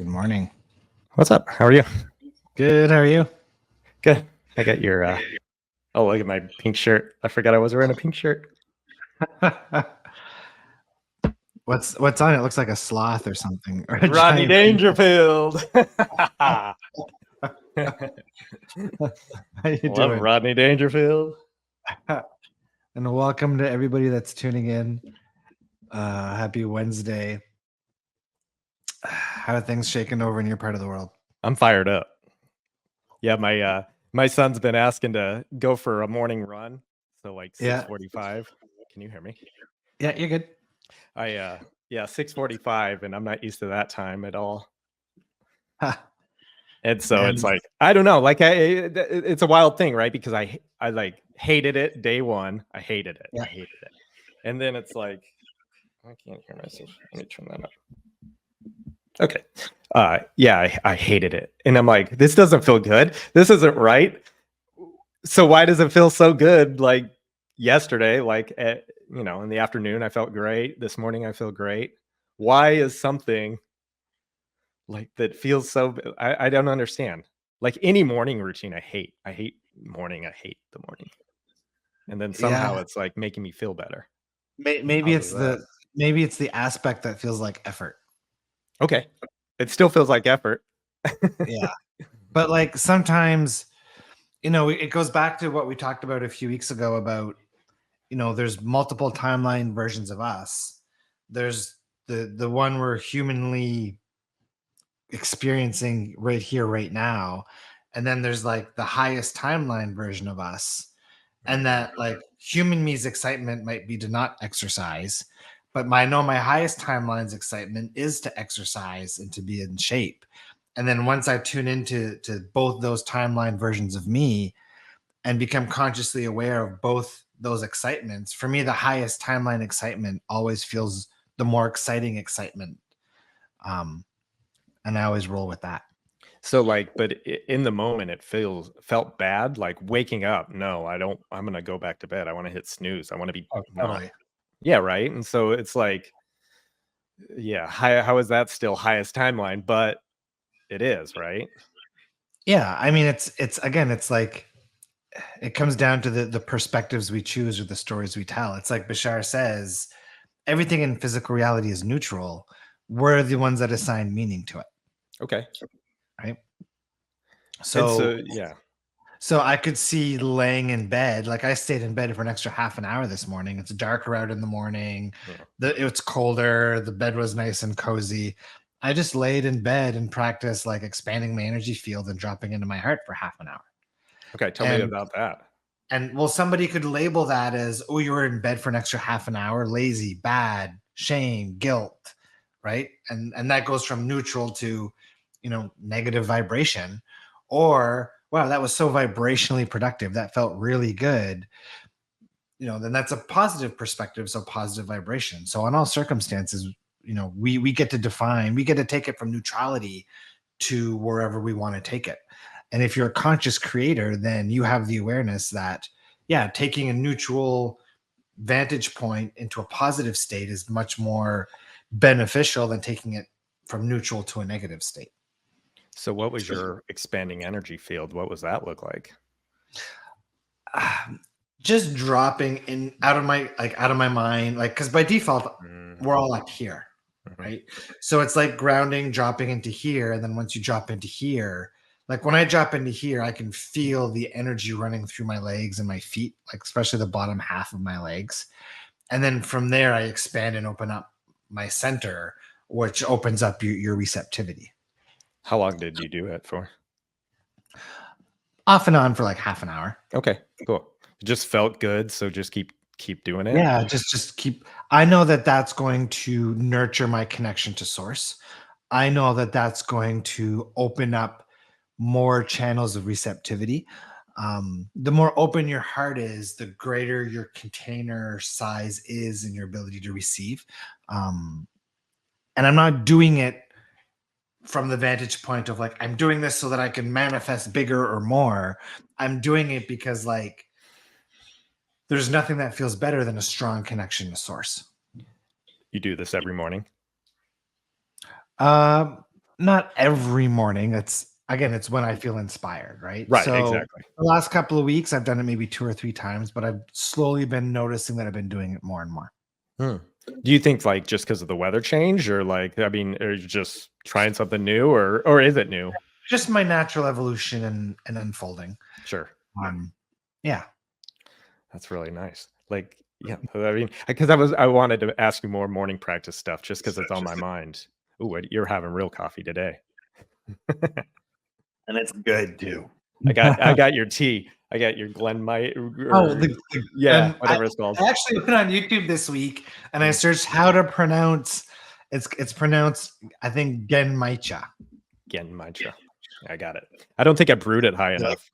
Good morning. What's up? How are you? Good. How are you? Good. I got your oh, look at my pink shirt. I forgot I was wearing a pink shirt. What's on it? Looks like a sloth or something. Or a Rodney giant- Dangerfield. How you Love doing? Rodney Dangerfield. And welcome to everybody that's tuning in. Happy Wednesday. How are things shaking over in your part of the world? I'm fired up. Yeah, my son's been asking to go for a morning run. So like 6:45. Can you hear me? Yeah, you're good. Yeah, 6:45, and I'm not used to that time at all. And so it's like, I don't know, like it's a wild thing, right? Because I like hated it day one. I hated it. Yeah. I hated it. And then it's like, I can't hear myself. Let me turn that up. Okay. Yeah, I hated it. And I'm like, this doesn't feel good. This isn't right. So why does it feel so good? Like yesterday, like in the afternoon, I felt great. This morning, I feel great. Why is something like that feels so? I don't understand. Like any morning routine, I hate. I hate morning. I hate the morning. And then somehow it's like making me feel better. Maybe it's the aspect that feels like effort. Okay. It still feels like effort. Yeah. But like sometimes, it goes back to what we talked about a few weeks ago about, there's multiple timeline versions of us. There's the one we're humanly experiencing right here, right now. And then there's like the highest timeline version of us. And that like human me's excitement might be to not exercise. But I know my highest timeline's excitement is to exercise and to be in shape. And then once I tune into both those timeline versions of me and become consciously aware of both those excitements, for me, the highest timeline excitement always feels the more exciting excitement. And I always roll with that. So like, but in the moment, it felt bad. Like waking up. No, I don't. I'm gonna go back to bed. I want to hit snooze. I want to be Totally. Yeah, right. And so it's like, yeah, how is that still highest timeline? But it is, right? Yeah, I mean, it's again, it's like it comes down to the perspectives we choose or the stories we tell. It's like Bashar says, everything in physical reality is neutral. We're the ones that assign meaning to it. Okay. Right. So yeah. So I could see laying in bed, like I stayed in bed for an extra half an hour this morning. It's darker out in the morning. Yeah. It's colder. The bed was nice and cozy. I just laid in bed and practiced like expanding my energy field and dropping into my heart for half an hour. Okay, tell me about that. And well, somebody could label that as, oh, you were in bed for an extra half an hour, lazy, bad, shame, guilt, right? And that goes from neutral to, negative vibration. Or, wow, that was so vibrationally productive. That felt really good. Then that's a positive perspective, so positive vibration. So on all circumstances, we get to define, we get to take it from neutrality to wherever we want to take it. And if you're a conscious creator, then you have the awareness that, yeah, taking a neutral vantage point into a positive state is much more beneficial than taking it from neutral to a negative state. So what was your expanding energy field? What was that look like? Just dropping in out of my mind, like, because by default we're all up here, right? So it's like grounding, dropping into here, and then once you drop into here, like when I drop into here, I can feel the energy running through my legs and my feet, like especially the bottom half of my legs. And then from there, I expand and open up my center, which opens up your receptivity. How long did you do it for? Off and on for like half an hour. Okay, cool. It just felt good, so just keep doing it. Yeah, just keep. I know that that's going to nurture my connection to source. I know that that's going to open up more channels of receptivity. The more open your heart is, the greater your container size is in your ability to receive. And I'm not doing it from the vantage point of like, I'm doing this so that I can manifest bigger or more. I'm doing it because like there's nothing that feels better than a strong connection to source. You do this every morning? not every morning. It's when I feel inspired, right? Right, So exactly. the last couple of weeks, I've done it maybe 2 or 3 times, but I've slowly been noticing that I've been doing it more and more. Hmm. Do you think like just because of the weather change, or like I mean, are you just trying something new, or is it new? Just my natural evolution and unfolding. Sure, Yeah. that's really nice. Like, yeah, I mean, because I wanted to ask you more morning practice stuff just because it's on my mind. Ooh, you're having real coffee today. And it's good too. I got your tea. I got your Glenmite, Oh, or yeah, and whatever it's called. I actually went on YouTube this week and I Mm. searched how to pronounce it's pronounced, I think, Genmaicha. Genmaicha. I got it. I don't think I brewed it high enough.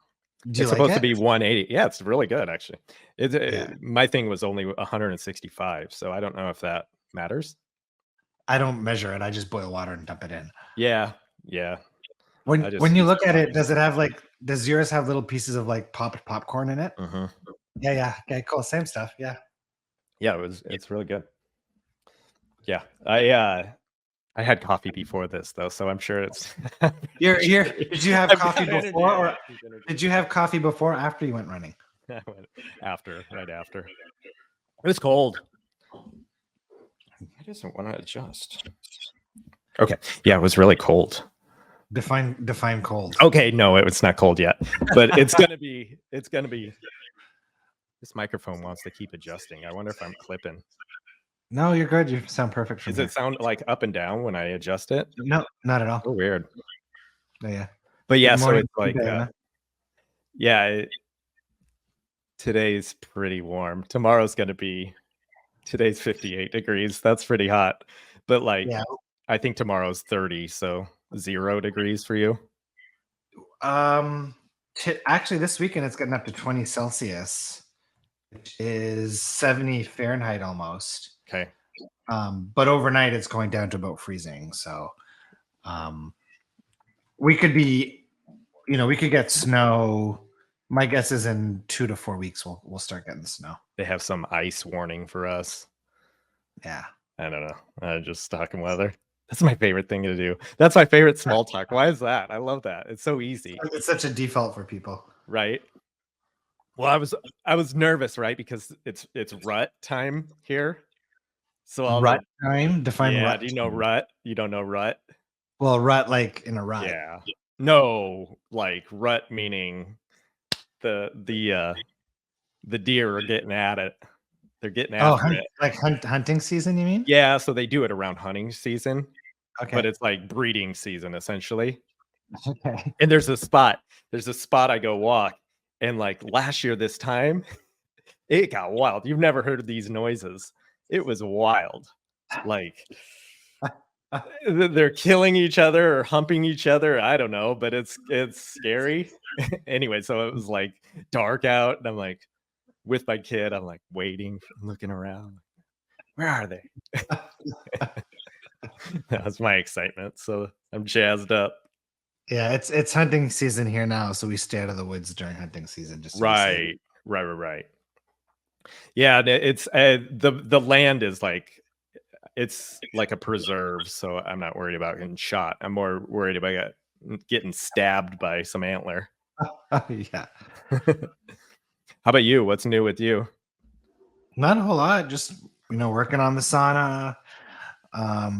Do you It's like supposed to it? be 180. Yeah, it's really good actually. It's Yeah. my thing was only 165, so I don't know if that matters. I don't measure it. I just boil water and dump it in. Yeah, yeah. I When just you use look at it, coffee. does it have does yours have little pieces of like popped popcorn in it? Mhm. Yeah, yeah. Okay, cool. Same stuff. Yeah. Yeah, it's really good. Yeah, I had coffee before this though, so I'm sure it's. You're did you have I've coffee got energy. before I or got peak energy. did you have coffee before or after you went running? I went after, right after. It was cold. I just want to adjust. Okay. Yeah, it was really cold. Define cold. Okay, no, it's not cold yet, but it's gonna be. It's gonna be. This microphone wants to keep adjusting. I wonder if I'm clipping. No, you're good. You sound perfect from Does it here. sound like up and down when I adjust it? No, not at all. Oh, weird. Yeah, yeah. But Good yeah, so morning, it's like, Diana. yeah, today's pretty warm. Today's 58 degrees. That's pretty hot. But like, Yeah. I think tomorrow's 30, so 0 degrees for you. Um, actually, this weekend it's getting up to 20 Celsius, which is 70 Fahrenheit almost. Okay. But overnight it's going down to about freezing. So, um, we could be, we could get snow. My guess is in 2 to 4 weeks we'll start getting the snow. They have some ice warning for us. Yeah. I don't know. Just talking weather. That's my favorite thing to do. That's my favorite small talk. Why is that? I love that. It's so easy, It's such a default for people. right? Well, I was nervous, right? Because it's rut time here. So all Rut the time? Define yeah, rut do you know time. rut? You don't know rut? Well, rut like in a rut. Yeah. No, like rut meaning the deer are getting at it. They're getting Oh, after it. hunting season, you mean? Yeah, so they do it around hunting season, but Okay. it's like breeding season essentially. Okay. And there's a spot I go walk, and like last year this time, it got wild. You've never heard of these noises. It was wild. Like they're killing each other or humping each other. I don't know, but it's scary. Anyway, so it was like dark out, and I'm like with my kid. I'm like waiting, looking around. Where are they? That's my excitement. So I'm jazzed up. Yeah, it's hunting season here now, so we stay out of the woods during hunting season just to be safe. Right. Yeah, it's the land is like it's like a preserve, so I'm not worried about getting shot. I'm more worried about getting stabbed by some antler. Yeah. How about you? What's new with you? Not a whole lot, just working on the sauna,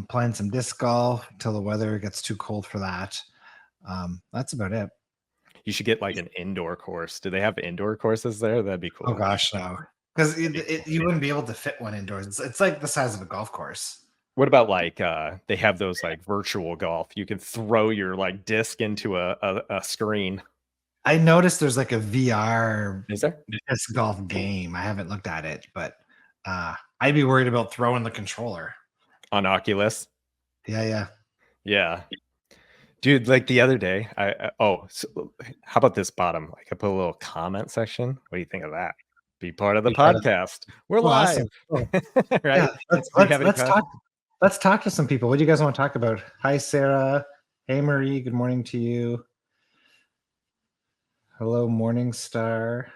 playing some disc golf till the weather gets too cold for that. That's about it. You should get like an indoor course. Do they have indoor courses there? That'd be Oh cool. gosh, no. Because you wouldn't be able to fit one indoors. It's like the size of a golf course. What about like they have those like virtual golf? You can throw your like disc into a screen. I noticed there's like a VR Is there? disc golf game. I haven't looked at it, but I'd be worried about throwing the controller. On Oculus? Yeah, yeah. Yeah. Dude, like the other day, so how about this bottom? Like I put a little comment section. What do you think of that? Be part of the Be part of- podcast. We're Oh, live. awesome. Cool. Right? Yeah, Do you have any let's comments? talk. Let's talk to some people. What do you guys want to talk about? Hi, Sarah. Hey, Marie. Good morning to you. Hello, Morning Star.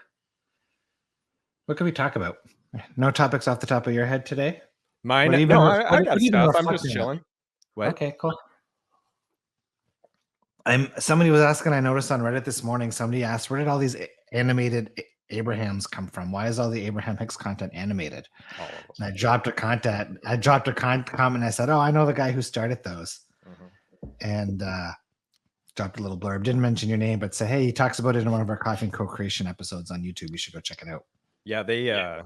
What can we talk about? No topics off the top of your head today? Mine? What have you No, been I got what have you been stuff. I'm just reflecting on? chilling. What? Okay, cool. Somebody was asking, I noticed on Reddit this morning, somebody asked, where did all these animated Abrahams come from? Why is all the Abraham-Hicks content animated? All of them. And I dropped a comment. I said, oh, I know the guy who started those. And dropped a little blurb. Didn't mention your name, but say, hey, he talks about it in one of our Coffee and Co-Creation episodes on YouTube. You should go check it out. Yeah, they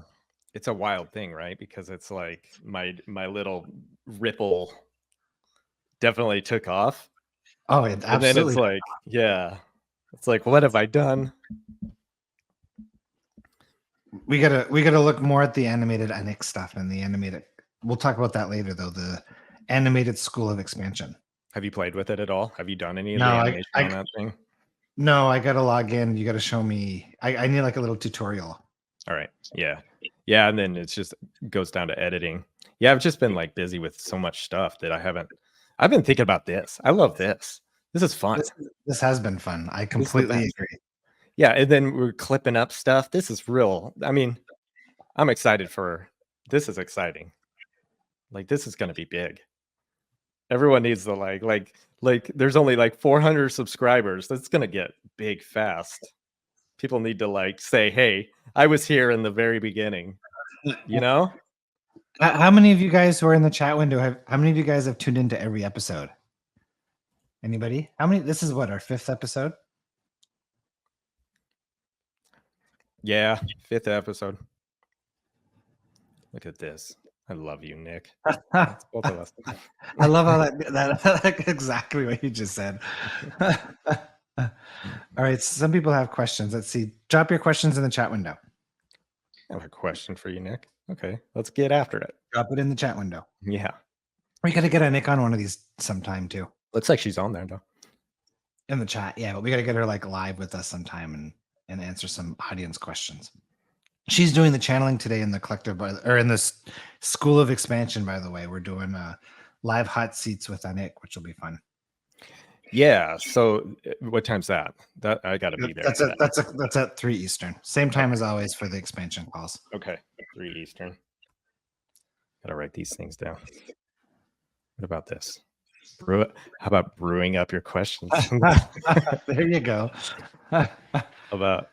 it's a wild thing, right? Because it's like my little ripple definitely took off. Oh, it And then absolutely. it's like, yeah. It's like, what have I done? We gotta look more at the animated Enix stuff and the animated. We'll talk about that later, though. The animated School of Expansion. Have you played with it at all? Have you done any of No, the I- animation on that thing? No, I gotta log in. You gotta show me. I need like a little tutorial. All right. Yeah. Yeah. And then it's just goes down to editing. Yeah. I've just been like busy with so much stuff that I've been thinking about this. I love this. This is fun. This has been fun. I This is the completely best. agree. Yeah. And then we're clipping up stuff. This is real. I mean, I'm excited for this is exciting. Like this is gonna be big. Everyone needs to like there's only like 400 subscribers. That's gonna get big fast. People need to like say, hey, I was here in the very beginning. You know? How many of you guys who are in the chat window how many of you guys have tuned into every episode? Anybody? How many? This is what, our 5th episode? Yeah, 5th episode. Look at this. I love you, Nick. That's both of us. I love how that exactly what you just said. All right, some people have questions. Let's see. Drop your questions in the chat window. I have a question for you, Nick. Okay, let's get after it. Drop it in the chat window. Yeah. We got to get a Nick on one of these sometime too. Looks like she's on there though. In the chat, yeah, but we got to get her like live with us sometime and answer some audience questions. She's doing the channeling today in the collective, or in this School of Expansion. By the way, we're doing live hot seats with Nick, which will be fun. Yeah. So what time's that? That I got to be there. That's at 3 Eastern. Same time as always for the expansion calls. Okay, 3 Eastern. Gotta write these things down. What about this? Brew it. How about brewing up your questions? There you go. How about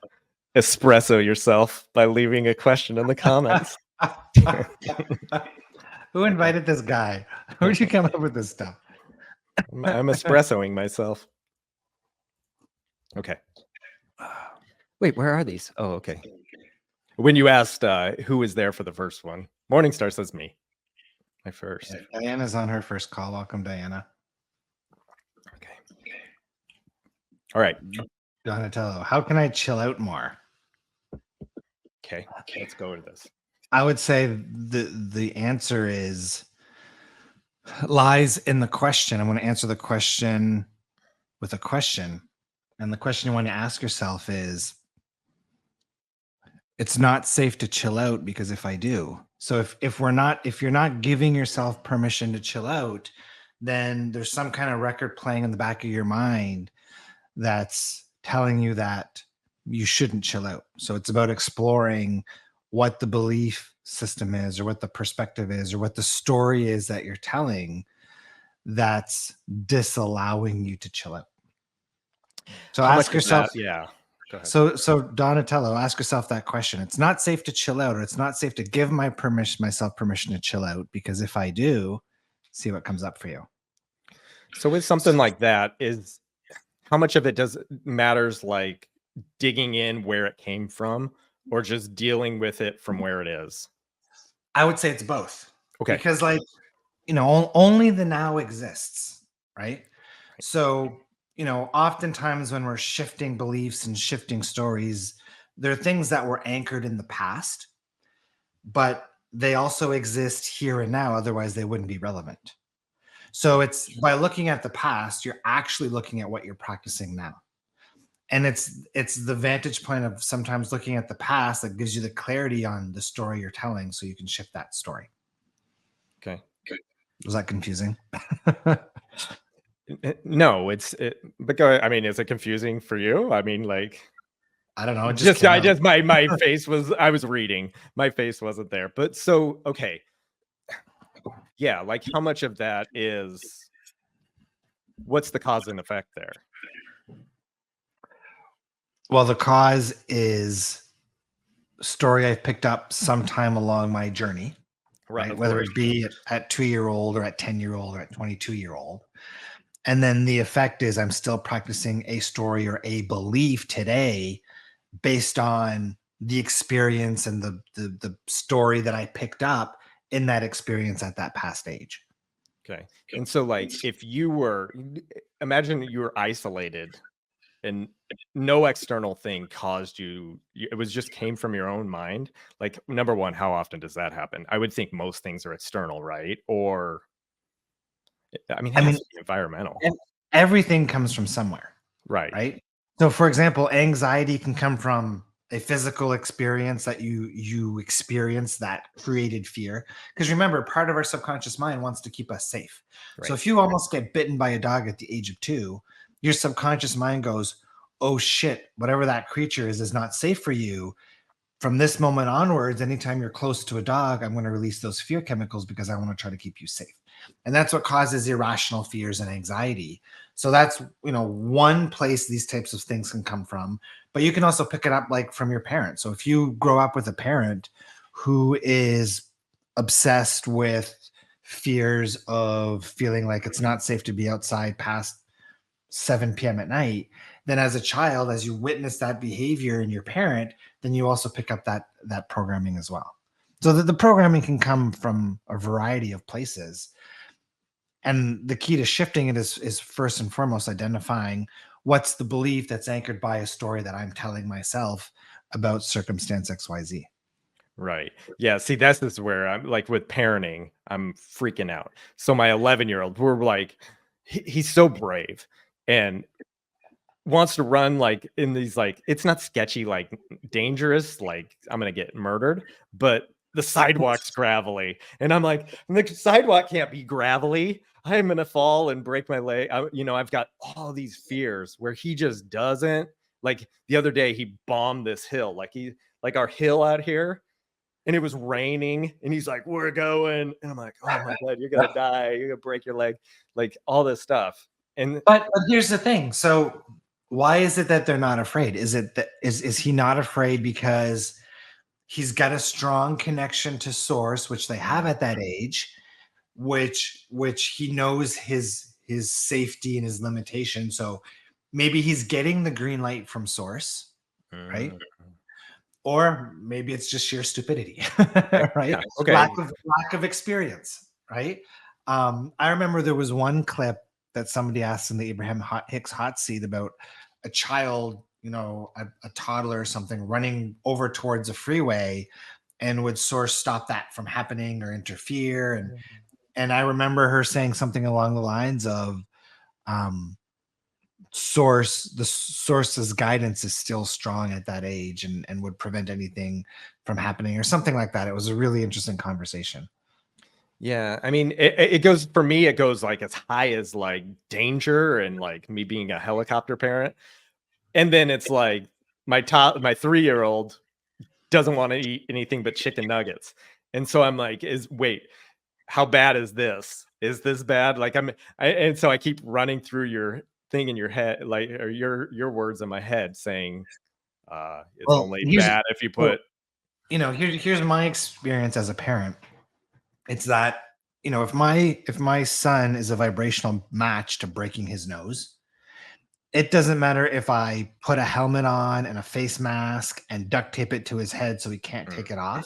espresso yourself by leaving a question in the comments? Who invited this guy? Where'd you come up with this stuff? I'm espressoing myself. Okay. Wait, where are these? Oh, okay. When you asked who was there for the first one, Morningstar says me. My first. Yeah, Diana's on her first call. Welcome, Diana. Okay. All right. Donatello, how can I chill out more? Okay. Let's go to this. I would say the answer lies in the question. I'm going to answer the question with a question. And the question you want to ask yourself is, it's not safe to chill out because if I do. So if you're not giving yourself permission to chill out, then there's some kind of record playing in the back of your mind that's telling you that you shouldn't chill out. So it's about exploring what the belief system is, or what the perspective is, or what the story is that you're telling that's disallowing you to chill out. So ask yourself, yeah. Go ahead. So Donatello, ask yourself that question. It's not safe to chill out, or it's not safe to give myself permission to chill out, because if I do, see what comes up for you. So with something like that, is how much of it matters like digging in where it came from, or just dealing with it from where it is? I would say it's both. Okay. Because only the now exists, right? So, oftentimes when we're shifting beliefs and shifting stories, there are things that were anchored in the past, but they also exist here and now. Otherwise, they wouldn't be relevant. So it's by looking at the past, you're actually looking at what you're practicing now. And it's the vantage point of sometimes looking at the past that gives you the clarity on the story you're telling, so you can shift that story. Okay. Was that confusing? No, but go ahead. I mean, is it confusing for you? I mean, like, I don't know. My face I was reading. My face wasn't there. But so, okay. Yeah, like how much of that is, what's the cause and effect there? Well, the cause is a story I've picked up sometime along my journey, right? Of Whether course. it be at 2-year-old or at 10-year-old or at 22-year-old. And then the effect is I'm still practicing a story or a belief today based on the experience and the story that I picked up in that experience at that past age. Okay. And so like if you were imagine you were isolated and no external thing caused it was just came from your own mind. Like number one, how often does that happen? I would think most things are external, right? Or I mean, it I has mean, to be environmental. everything comes from somewhere, Right. right? So, for example, anxiety can come from a physical experience that you experience that created fear. Because remember, part of our subconscious mind wants to keep us safe. So, Right. if you almost get bitten by a dog at the age of 2, your subconscious mind goes, "Oh shit, whatever that creature is not safe for you. From this moment onwards, anytime you're close to a dog, I'm going to release those fear chemicals because I want to try to keep you safe." And that's what causes irrational fears and anxiety. So that's, one place these types of things can come from. But you can also pick it up like from your parents. So if you grow up with a parent who is obsessed with fears of feeling like it's not safe to be outside past 7 p.m. at night, then as a child, as you witness that behavior in your parent, then you also pick up that programming as well. So that the programming can come from a variety of places. And the key to shifting it is first and foremost identifying what's the belief that's anchored by a story that I'm telling myself about circumstance XYZ. Right. Yeah. See, that's just where I'm like with parenting, I'm freaking out. So my 11-year-old, we're like, he's so brave and wants to run like in these like it's not sketchy, like dangerous, like I'm gonna get murdered, but the sidewalk's gravelly. And I'm like, the sidewalk can't be gravelly. I'm gonna fall and break my leg. I've got all these fears where he just doesn't. Like the other day, he bombed this hill, like our hill out here and it was raining and he's like, we're going, and I'm like, oh my god, you're gonna die, you're gonna break your leg, like all this stuff. And But here's the thing. So why is it that they're not afraid? Is it that is he not afraid because he's got a strong connection to source, which they have at that age, which he knows his safety and his limitation. So maybe he's getting the green light from source, right? mm, Or maybe it's just sheer stupidity, okay, right? yeah, okay, Lack of experience, right? I remember there was one clip that somebody asked in the Abraham-Hicks hot seat about a child, a toddler or something running over towards a freeway, and would source stop that from happening or interfere. And I remember her saying something along the lines of, um, the source's guidance is still strong at that age and would prevent anything from happening or something like that. It was a really interesting conversation. yeah. I mean, it goes for me. It goes like as high as like danger and like me being a helicopter parent, and then it's like my 3-year-old doesn't want to eat anything but chicken nuggets, and so I'm like, wait, how bad is this? Is this bad? Like and so I keep running through your thing in your head, like or your words in my head, saying, it's Well, only bad if you well, put. here's my experience as a parent. It's that, if my son is a vibrational match to breaking his nose, it doesn't matter if I put a helmet on and a face mask and duct tape it to his head so he can't Mm, take it off.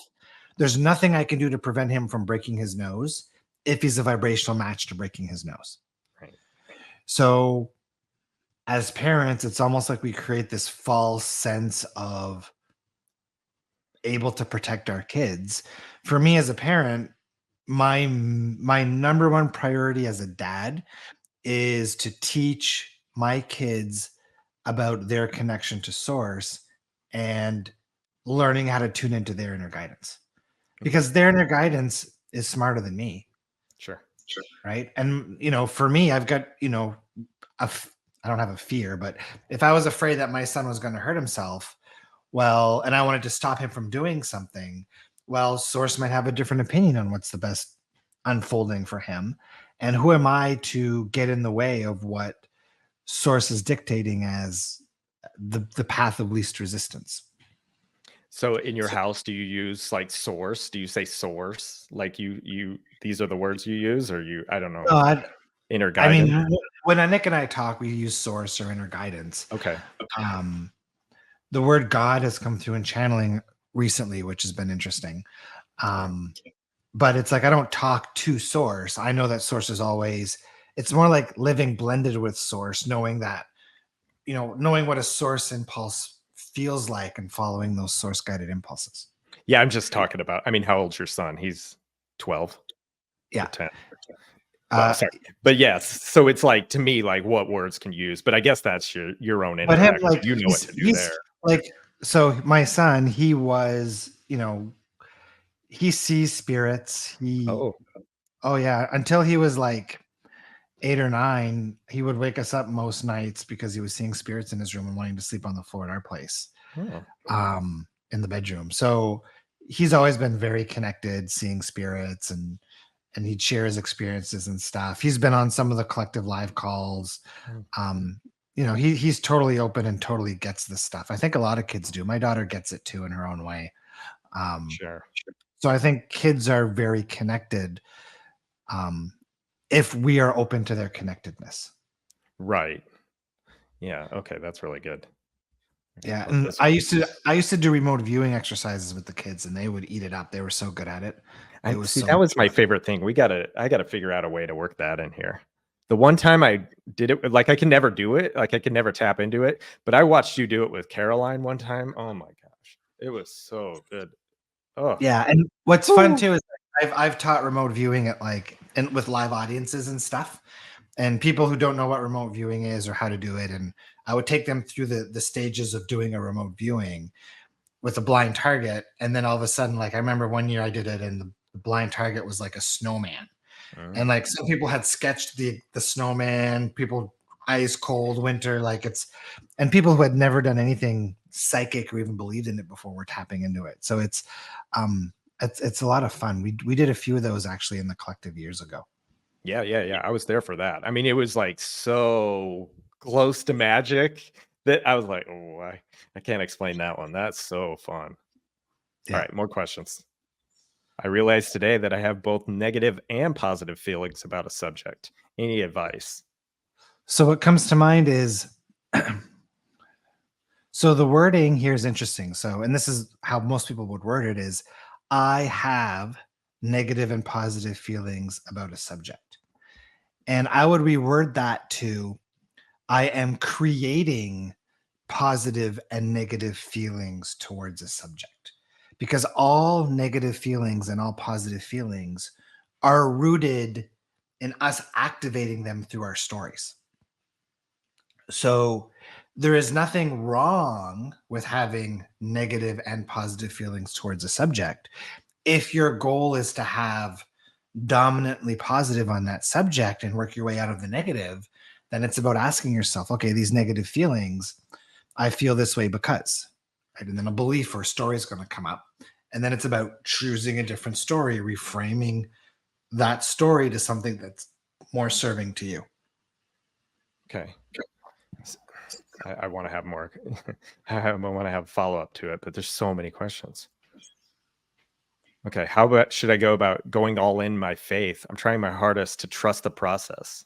There's nothing I can do to prevent him from breaking his nose if he's a vibrational match to breaking his nose. right. So, as parents, it's almost like we create this false sense of able to protect our kids. For me as a parent, my number one priority as a dad is to teach my kids about their connection to source and learning how to tune into their inner guidance, Okay. because their inner guidance is smarter than me, Sure. right? And for me, I've got, I don't have a fear, but if I was afraid that my son was going to hurt himself, well, and I wanted to stop him from doing something, well, source might have a different opinion on what's the best unfolding for him. And who am I to get in the way of what source is dictating as the path of least resistance. So in your house, do you use like source? Do you say source? Like these are the words you use, or I don't know, No, inner I guidance? mean, when Nick and I talk, we use source or inner guidance. Okay. The word God has come through in channeling recently, which has been interesting. But it's like I don't talk to source. I know that source is always, it's more like living blended with source, knowing that, knowing what a source impulse feels like and following those source guided impulses. Yeah, I'm just talking about, I mean, how old's your son? He's 12 Yeah. or 10. Well, sorry. But yes, so it's like, to me, like, what words can you use? But I guess that's your own But him, interaction. like, You know what to do there. like, so my son, he was, he sees spirits. Oh yeah. Until he was like 8 or 9, he would wake us up most nights because he was seeing spirits in his room and wanting to sleep on the floor at our place, in the bedroom. So he's always been very connected, seeing spirits, and he'd share his experiences and stuff. He's been on some of the collective live calls. He's totally open and totally gets this stuff. I think a lot of kids do. My daughter gets it too in her own way. Sure. So I think kids are very connected, if we are open to their connectedness. Right. Yeah. Okay. That's really good. Yeah. And I used to do remote viewing exercises with the kids, and they would eat it up. They were so good at it. It was See, so that was much my fun. favorite thing. I gotta figure out a way to work that in here. The one time I did it, like I can never do it, like I can never tap into it. But I watched you do it with Caroline one time. Oh my gosh, it was so good. Oh, Yeah. And what's fun too is I've taught remote viewing at and with live audiences and stuff, and people who don't know what remote viewing is or how to do it. And I would take them through the stages of doing a remote viewing with a blind target. And then all of a sudden, like I remember one year I did it, and the blind target was like a snowman. And like some people had sketched the snowman, people ice cold winter, and people who had never done anything psychic or even believed in it before were tapping into it. So it's a lot of fun. We did a few of those actually in the collective years ago. yeah. I was there for that. I mean, it was like so close to magic that I was like, oh, I can't explain that one. That's so fun. Yeah. All right, more questions. I realized today that I have both negative and positive feelings about a subject. Any advice? So what comes to mind is, so the wording here is interesting. So, and this is how most people would word it, is I have negative and positive feelings about a subject. And I would reword that to I am creating positive and negative feelings towards a subject, because all negative feelings and all positive feelings are rooted in us activating them through our stories. So there is nothing wrong with having negative and positive feelings towards a subject. If your goal is to have dominantly positive on that subject and work your way out of the negative, then it's about asking yourself, okay, these negative feelings, I feel this way because, right? And then a belief or a story is going to come up. And then it's about choosing a different story, reframing that story to something that's more serving to you. Okay. I want to have more. I want to have follow up to it, but there's so many questions. Okay. How about should I go about going all in my faith? I'm trying my hardest to trust the process.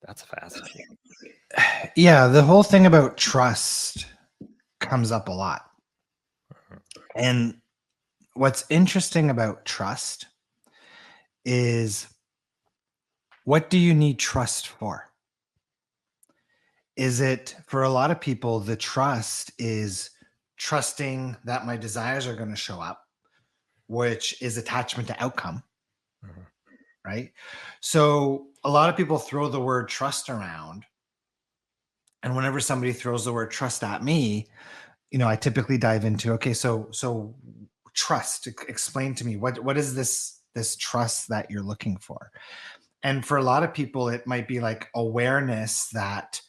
That's fascinating. Yeah, the whole thing about trust comes up a lot. And what's interesting about trust is, what do you need trust for? Is it, for a lot of people, the trust is trusting that my desires are going to show up, which is attachment to outcome, right? So a lot of people throw the word trust around. And whenever somebody throws the word trust at me, I typically dive into, okay, so trust, explain to me, what is this trust that you're looking for? And for a lot of people, it might be like awareness that,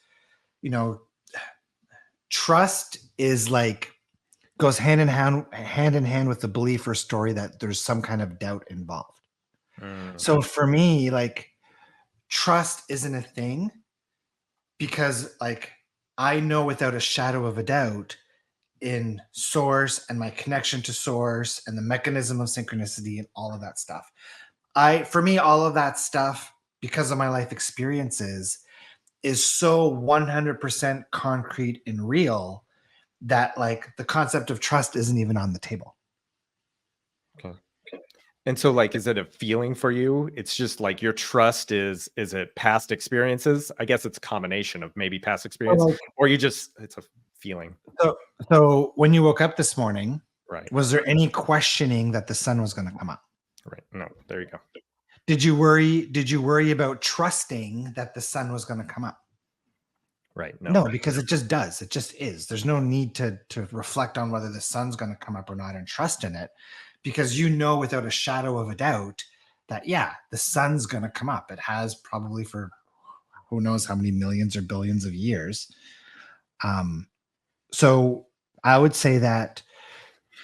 trust is like, goes hand in hand with the belief or story that there's some kind of doubt involved. So for me, like, trust isn't a thing, because like I know without a shadow of a doubt in source and my connection to source and the mechanism of synchronicity and all of that stuff. For me, all of that stuff, because of my life experiences, is so 100% concrete and real that like the concept of trust isn't even on the table. Okay. And so, like, is it a feeling for you? It's just like your trust is it past experiences? I guess it's a combination of maybe past experience, Like, or you just it's a feeling. so when you woke up this morning, Right. was there any questioning that the sun was going to come up? Right. No, there you go. Did you worry about trusting that the sun was going to come up? Right. No. No, because it just does. It just is. There's no need to reflect on whether the sun's going to come up or not and trust in it, because you know without a shadow of a doubt that yeah, the sun's going to come up. It has probably for who knows how many millions or billions of years. So I would say that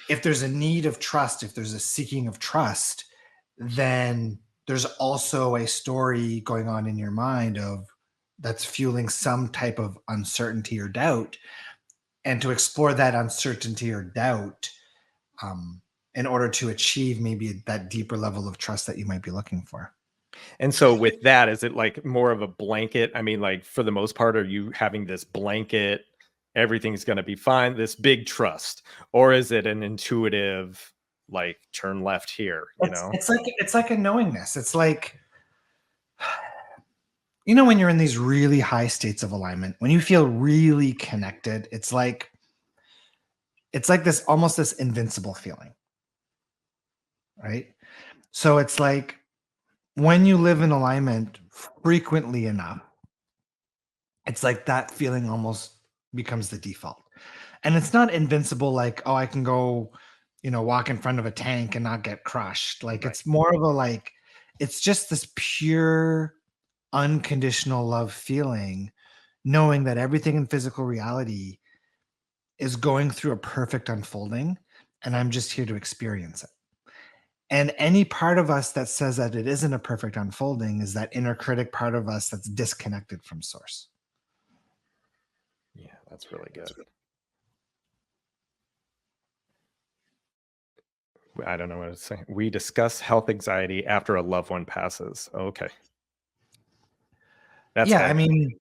if there's a need of trust, if there's a seeking of trust, then there's also a story going on in your mind of that's fueling some type of uncertainty or doubt, and to explore that uncertainty or doubt um, in order to achieve maybe that deeper level of trust that you might be looking for. And so with that, is it like more of a blanket? I mean, like for the most part, are you having this blanket, everything's going to be fine, this big trust? Or is it an intuitive, like turn left here, you It's, know? it's like it's like a knowingness. It's like, you know, when you're in these really high states of alignment, when you feel really connected, it's like this almost this invincible feeling, right? So it's like when you live in alignment frequently enough, it's like that feeling almost becomes the default. And it's not invincible like, oh, I can go, walk in front of a tank and not get crushed. Like Right. it's more of a like, it's just this pure unconditional love feeling, knowing that everything in physical reality is going through a perfect unfolding and I'm just here to experience it. And any part of us that says that it isn't a perfect unfolding is that inner critic part of us that's disconnected from source. Yeah, that's really good. I don't know what to say. We discuss health anxiety after a loved one passes. Okay. That's Yeah, I heavy. mean,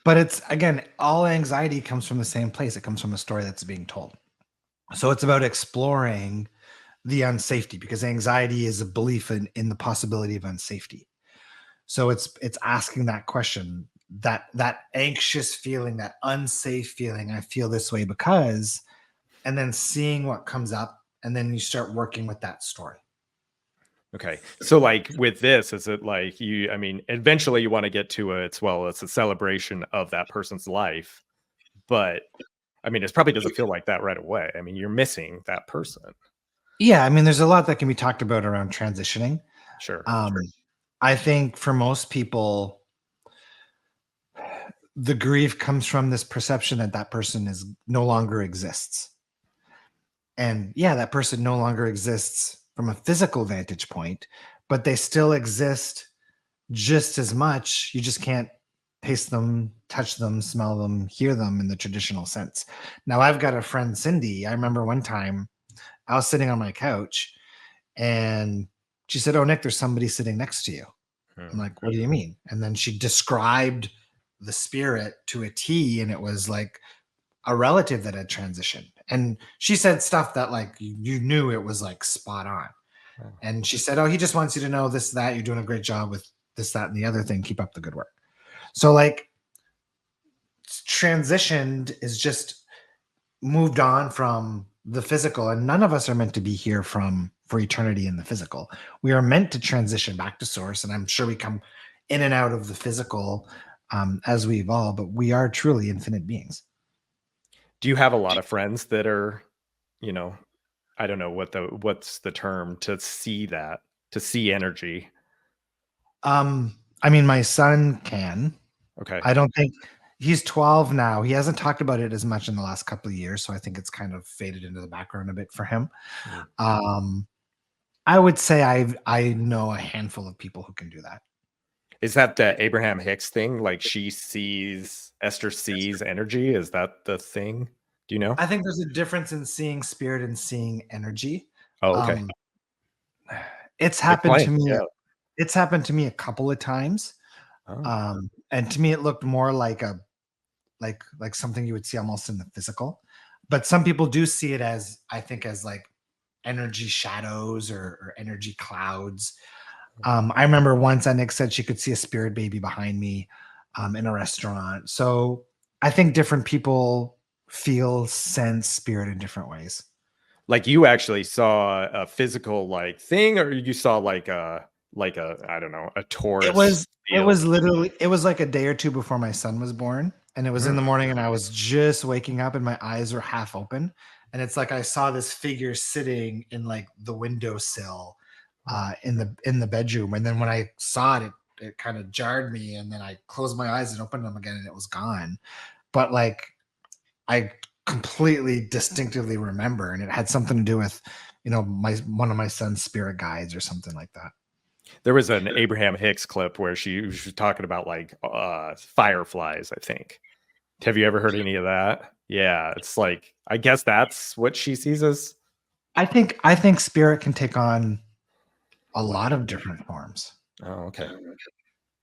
but it's again, all anxiety comes from the same place. It comes from a story that's being told. So it's about exploring the unsafety because anxiety is a belief in the possibility of unsafety. So it's asking that question, that anxious feeling, that unsafe feeling, I feel this way because, and then seeing what comes up, and then you start working with that story. Okay. So like with this, is it like I mean, eventually you want to get to it's a celebration of that person's life, but I mean, it probably doesn't feel like that right away. I mean, you're missing that person. Yeah, I mean, there's a lot that can be talked about around transitioning. Sure. Um, I think for most people, the grief comes from this perception that that person is no longer exists. And yeah, that person no longer exists from a physical vantage point, but they still exist just as much. You just can't taste them, touch them, smell them, hear them in the traditional sense. Now, I've got a friend, Cindy. I remember one time I was sitting on my couch and she said, "Oh, Nick, there's somebody sitting next to you." I'm Hmm. like, "What do you mean?" And then she described the spirit to a T, and it was like a relative that had transitioned. And she said stuff that like you knew it was like spot on. Wow. And she said, "Oh, he just wants you to know this, that. You're doing a great job with this, that, and the other thing. Keep up the good work." So like transitioned is just moved on from the physical, and none of us are meant to be here from for eternity in the physical. We are meant to transition back to source, and I'm sure we come in and out of the physical as we evolve, but we are truly infinite beings. Do you have a lot of friends that are, you know, I don't know what's the term to see energy? I mean, my son can. Okay. I don't think he's 12 now. He hasn't talked about it as much in the last couple of years, so I think it's kind of faded into the background a bit for him. Mm. Um, I would say I know a handful of people who can do that. Is that the Abraham-Hicks thing? Like Esther sees energy. Is that the thing? Do you know? I think there's a difference in seeing spirit and seeing energy. Oh, okay. Um, it's happened Explain. to me. Yeah. It's happened to me a couple of times. Oh. And to me, it looked more like like something you would see almost in the physical. But some people do see it as, I think, as like energy shadows or energy clouds. I remember once Nick said she could see a spirit baby behind me in a restaurant. So I think different people feel, sense spirit in different ways. Like you actually saw a physical like thing, or you saw like a I don't know, a It Taurus was it field. was literally it was like a day or two before my son was born, and it was in Mm. the morning, and I was just waking up, and my eyes were half open, and it's like I saw this figure sitting in like the windowsill, in the bedroom, and then when I saw it, it kind of jarred me, and then I closed my eyes and opened them again, and it was gone. But like I completely distinctively remember, and it had something to do with, my one of my son's spirit guides or something like that. There was an Abraham-Hicks clip where she was talking about like fireflies, I think. Have you ever heard any of that? Yeah, it's like I guess that's what she sees as. I think spirit can take on a What? lot of different forms. Oh, okay.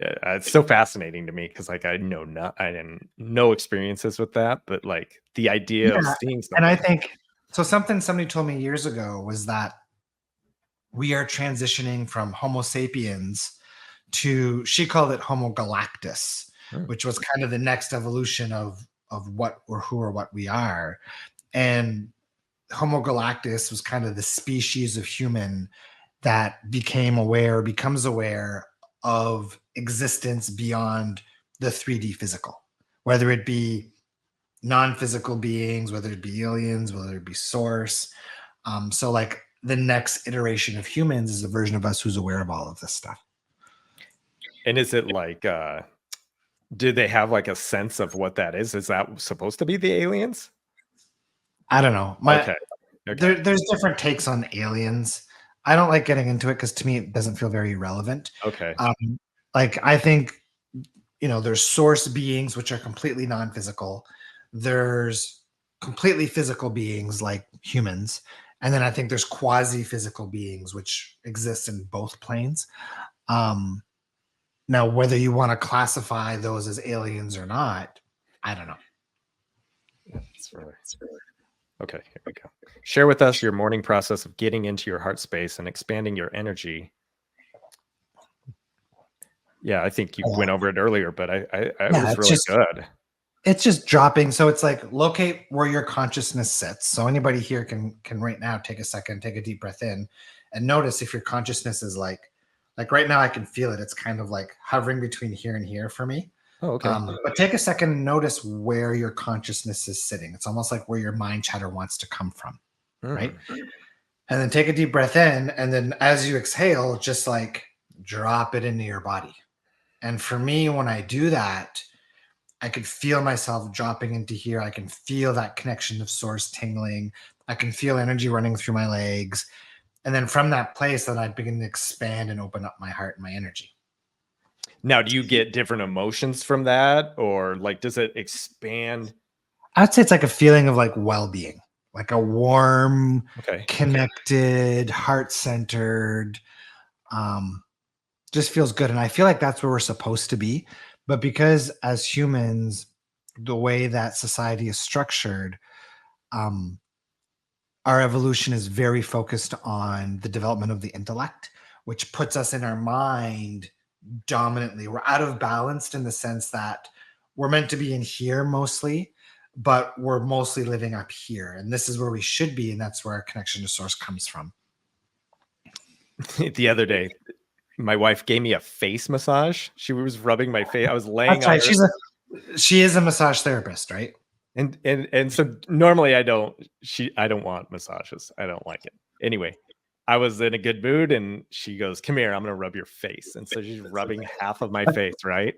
Yeah, it's so fascinating to me because like I didn't no experiences with that, but like the idea of Yeah, seeing and I something. think so. Something somebody told me years ago was that we are transitioning from Homo sapiens to, she called it Homo galactus, Hmm. which was kind of the next evolution of what or who or what we are. And Homo galactus was kind of the species of human that becomes aware of existence beyond the 3D physical, whether it be non-physical beings, whether it be aliens, whether it be source. So like the next iteration of humans is a version of us who's aware of all of this stuff. And is it like do they have like a sense of what that is? Is that supposed to be the aliens? I don't know. Okay. Okay. There's different takes on aliens. I don't like getting into it because to me it doesn't feel very relevant. Okay. Um, like I think there's source beings which are completely non-physical. There's completely physical beings like humans, and then I think there's quasi-physical beings which exist in both planes. Um, Now, whether you want to classify those as aliens or not, I don't know. It's really okay. Here we go. Share with us your morning process of getting into your heart space and expanding your energy. Yeah, I think you went over it earlier, but I it Yeah, was really good. it's just dropping. So it's like locate where your consciousness sits. So anybody here can right now take a second, take a deep breath in, and notice if your consciousness is like right now I can feel it. It's kind of like hovering between here and here for me. Oh, okay. But take a second and notice where your consciousness is sitting. It's almost like where your mind chatter wants to come from, right? And then take a deep breath in, and then as you exhale, just like drop it into your body. And for me, when I do that, I could feel myself dropping into here. I can feel that connection of source tingling. I can feel energy running through my legs. And then from that place, then I begin to expand and open up my heart and my energy. Now, do you get different emotions from that, or like does it expand? I'd say it's like a feeling of like well-being, like a warm, Okay. connected, heart-centered, um, just feels good. And I feel like that's where we're supposed to be. But because as humans, the way that society is structured, um, our evolution is very focused on the development of the intellect, which puts us in our mind dominantly. We're out of balance in the sense that we're meant to be in here mostly, but we're mostly living up here. And this is where we should be. And that's where our connection to source comes from. The other day, my wife gave me a face massage. She was rubbing my face. I was laying That's on right. her. She is a massage therapist, right? And so normally I don't want massages. I don't like it. Anyway, I was in a good mood and she goes, "Come here, I'm gonna rub your face." And so she's rubbing half of my face, right?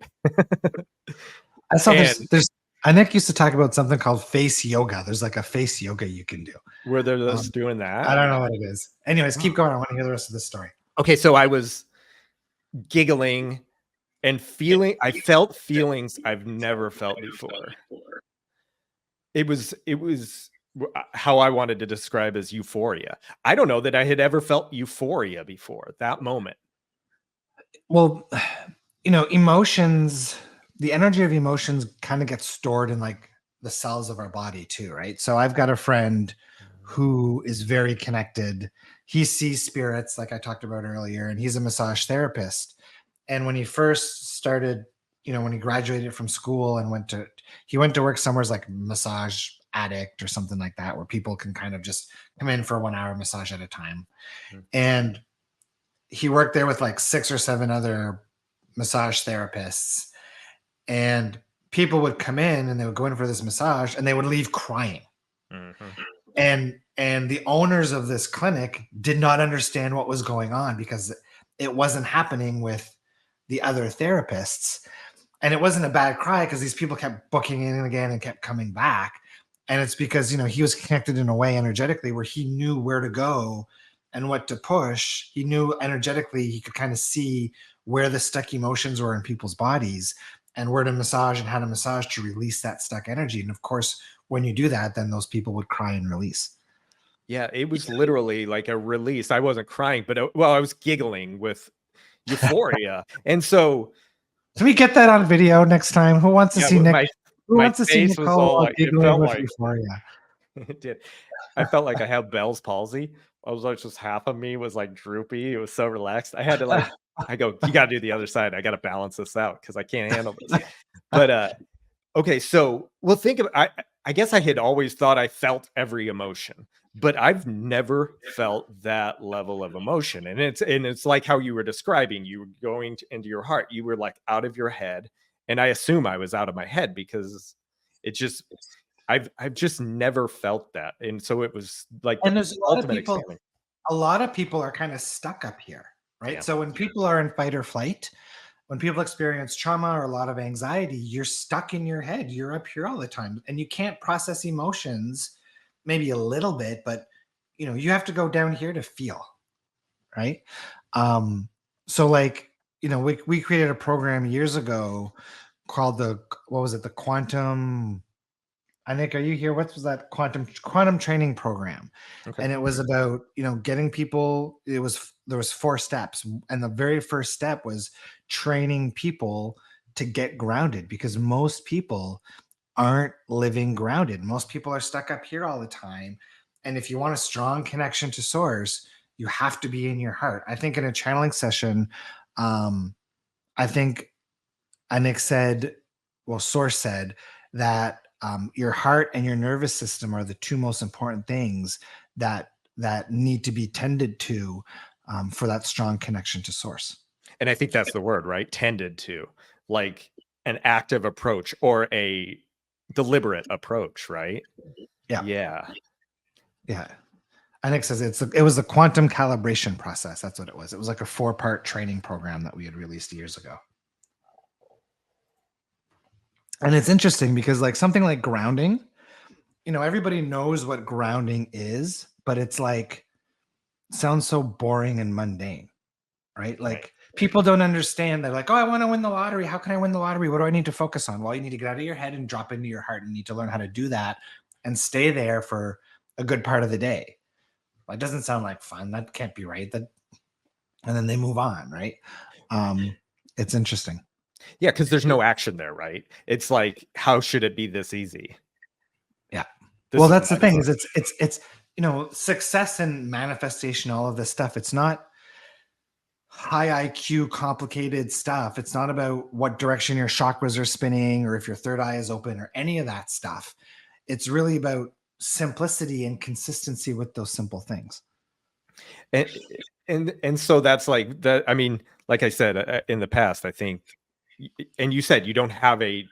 I saw And there's Nick used to talk about something called face yoga. There's like a face yoga you can do. were there just Um, doing I that? don't know what it is. Anyways, keep going. I want to hear the rest of the story. Okay, so I was giggling and I felt feelings I've never felt before. It was how I wanted to describe as euphoria. I don't know that I had ever felt euphoria before that moment. Well, emotions, the energy of emotions kind of gets stored in like the cells of our body too, right? So I've got a friend who is very connected. He sees spirits, like I talked about earlier, and he's a massage therapist. And when he first started, when he graduated from school and he went to work somewhere as like massage addict or something like that, where people can kind of just come in for 1 hour massage at a time. And he worked there with like 6 or 7 other massage therapists, and people would come in and they would go in for this massage and they would leave crying. And the owners of this clinic did not understand what was going on because it wasn't happening with the other therapists. And it wasn't a bad cry because these people kept booking in again and kept coming back. And it's because, he was connected in a way energetically where he knew where to go and what to push. He knew energetically, he could kind of see where the stuck emotions were in people's bodies and where to massage and how to massage to release that stuck energy. And of course, when you do that, then those people would cry and release. Yeah, it was literally like a release. I wasn't crying, but I was giggling with euphoria. And so, can we get that on video next time? Who wants to see Nick? Who my wants to see face was all Nicole like, it giggling felt with like euphoria? it did. I felt like I had Bell's palsy. I was like, just half of me was like droopy. It was so relaxed. I had to I go, you got to do the other side. I got to balance this out because I can't handle this. But okay, so think of I guess I had always thought I felt every emotion, but I've never felt that level of emotion. And it's like how you were describing, you were going into your heart, you were like out of your head, and I assume I was out of my head because it just I've just never felt that. And so it was like And the there's ultimate expanding. a lot of people are kind of stuck up here, right? Yeah. So when people are in fight or flight, when people experience trauma or a lot of anxiety, you're stuck in your head. You're up here all the time and you can't process emotions, maybe a little bit, but you have to go down here to feel, right? So like, we created a program years ago called what was it? The quantum, Nick, are you here? What was that quantum training program? Okay. And it was about, getting people, there was 4 steps. And the very first step was training people to get grounded because most people aren't living grounded. Most people are stuck up here all the time. And if you want a strong connection to source, you have to be in your heart. I think in a channeling session, I think Nick said, Source said that your heart and your nervous system are the 2 most important things that need to be tended to for that strong connection to source. And I think that's the word, right? Tended to, like an active approach or a deliberate approach, right? Yeah. Yeah. Yeah. Nick says it was the quantum calibration process. That's what it was. It was like a 4-part training program that we had released years ago. And it's interesting because like something like grounding, everybody knows what grounding is, but it's like sounds so boring and mundane, right? Like people don't understand. They're like, oh, I want to win the lottery. How can I win the lottery? What do I need to focus on? Well, you need to get out of your head and drop into your heart and need to learn how to do that and stay there for a good part of the day. Well, it doesn't sound like fun. That can't be right. And then they move on, right? It's interesting. Yeah, because there's no action there, right? It's like, how should it be this easy? Yeah. Well, that's the thing is it's success and manifestation, all of this stuff. It's not high IQ, complicated stuff. It's not about what direction your chakras are spinning or if your third eye is open or any of that stuff. It's really about simplicity and consistency with those simple things. And so that's like that. I mean, like I said in the past, I think, and you said you don't have a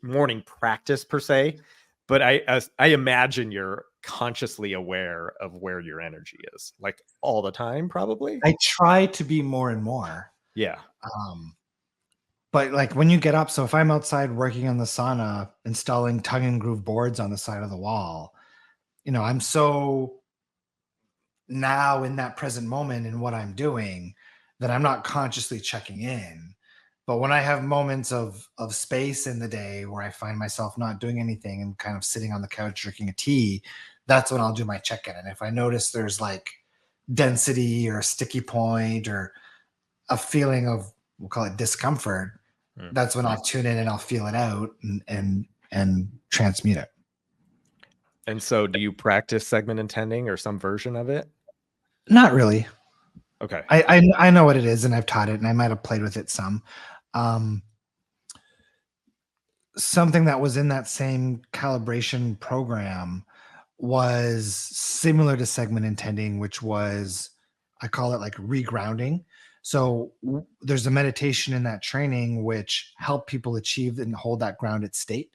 morning practice per se, but I imagine you're consciously aware of where your energy is, like all the time, probably. I try to be more and more. Yeah. But like when you get up, so if I'm outside working on the sauna, installing tongue and groove boards on the side of the wall, I'm so now in that present moment in what I'm doing that I'm not consciously checking in. But when I have moments of space in the day where I find myself not doing anything and kind of sitting on the couch drinking a tea, that's when I'll do my check-in. And if I notice there's like density or a sticky point or a feeling of, we'll call it discomfort, that's when I'll tune in and I'll feel it out and transmute it. And so do you practice segment intending or some version of it? Not really. Okay. I know what it is and I've taught it and I might have played with it some. Something that was in that same calibration program was similar to segment intending, which was, I call it like regrounding. So there's a meditation in that training which help people achieve and hold that grounded state.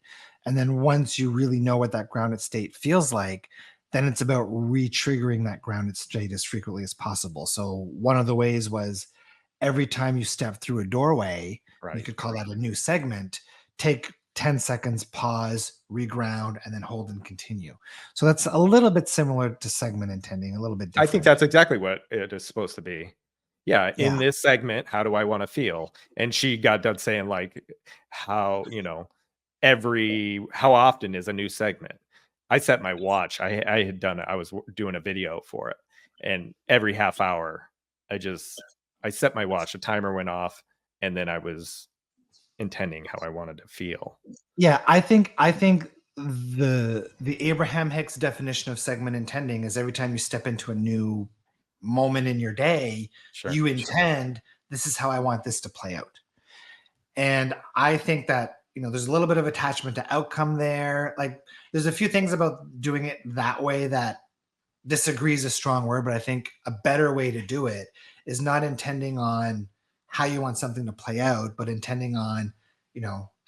And then once you really know what that grounded state feels like, then it's about re-triggering that grounded state as frequently as possible. So one of the ways was every time you step through a doorway, you could call that a new segment, take 10 seconds, pause, reground, and then hold and continue. So that's a little bit similar to segment intending, a little bit different. I think that's exactly what it is supposed to be. Yeah, in this segment, how do I want to feel? And she got done saying like how, how often is a new segment? I set my watch. I had done it. I was doing a video for it. And every half hour, I set my watch, a timer went off, and then I was intending how I wanted to feel. Yeah, I think the Abraham-Hicks definition of segment intending is every time you step into a new moment in your day, you intend, this is how I want this to play out. And I think that, there's a little bit of attachment to outcome there. Like there's a few things about doing it that way that disagree is a strong word, but I think a better way to do it is not intending on how you want something to play out, but intending on,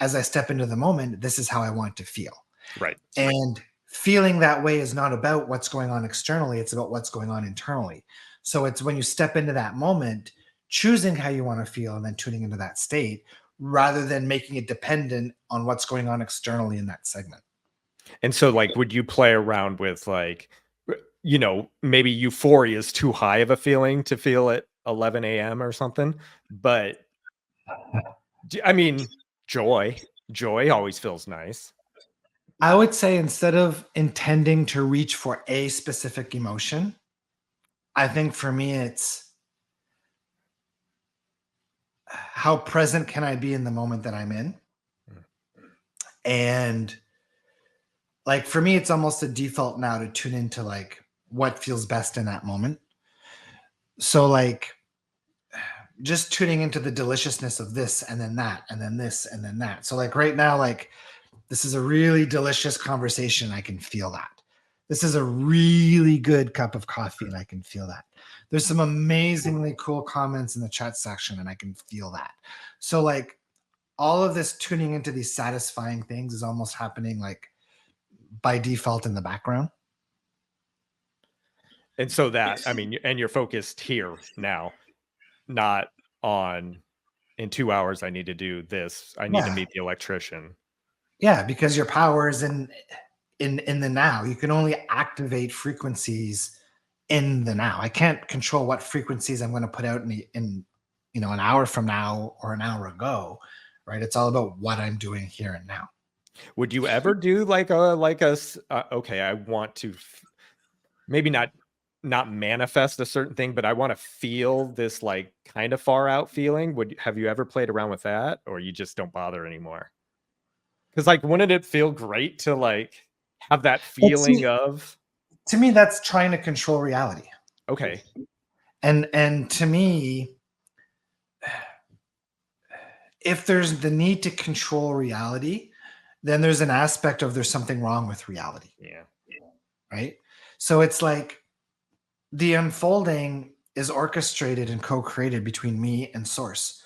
as I step into the moment, this is how I want to feel. Right. And feeling that way is not about what's going on externally. It's about what's going on internally. So it's when you step into that moment, choosing how you want to feel and then tuning into that state rather than making it dependent on what's going on externally in that segment. And so like, would you play around with like, maybe Euphoria is too high of a feeling to feel at 11 a.m. or something, but I mean, joy always feels nice. I would say instead of intending to reach for a specific emotion, I think for me, it's how present can I be in the moment that I'm in? And like, for me, it's almost a default now to tune into like what feels best in that moment. So like just tuning into the deliciousness of this and then that, and then this, and then that. So like right now, like this is a really delicious conversation. I can feel that. This is a really good cup of coffee and I can feel that. There's some amazingly cool comments in the chat section and I can feel that. So like all of this tuning into these satisfying things is almost happening like by default in the background. And so that, I mean, and you're focused here now, not on in 2 hours, I need to do this. I need to meet the electrician. Yeah, because your power is in the now. You can only activate frequencies in the now. I can't control what frequencies I'm going to put out in an hour from now or an hour ago, right? It's all about what I'm doing here and now. Would you ever do like okay, I want to maybe not manifest a certain thing, but I want to feel this like kind of far out feeling? Have you ever played around with that, or you just don't bother anymore? Because like, wouldn't it feel great to like have that feeling of? To me, that's trying to control reality. Okay. And to me, if there's the need to control reality, then there's an aspect of there's something wrong with reality. Yeah. Right. So it's like the unfolding is orchestrated and co-created between me and source.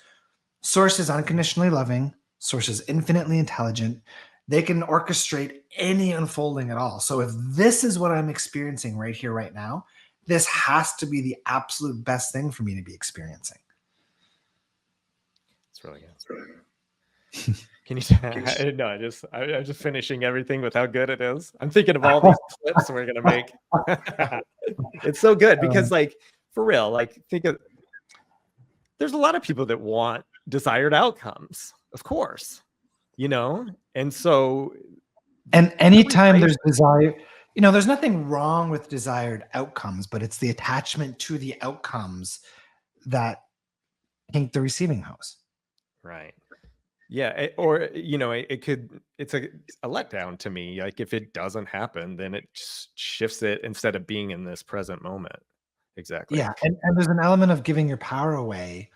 Source is unconditionally loving. Source is infinitely intelligent. They can orchestrate any unfolding at all. So if this is what I'm experiencing right here, right now, this has to be the absolute best thing for me to be experiencing. It's really good. Can you? No, I'm just finishing everything with how good it is. I'm thinking of all these clips we're gonna make. It's so good because, like, for real, like, there's a lot of people that want desired outcomes, of course, and so And anytime there's desire, there's nothing wrong with desired outcomes, but it's the attachment to the outcomes that kink the receiving house. Right. Yeah. It's a letdown to me. Like if it doesn't happen, then it just shifts it instead of being in this present moment. Exactly. Yeah. And there's an element of giving your power away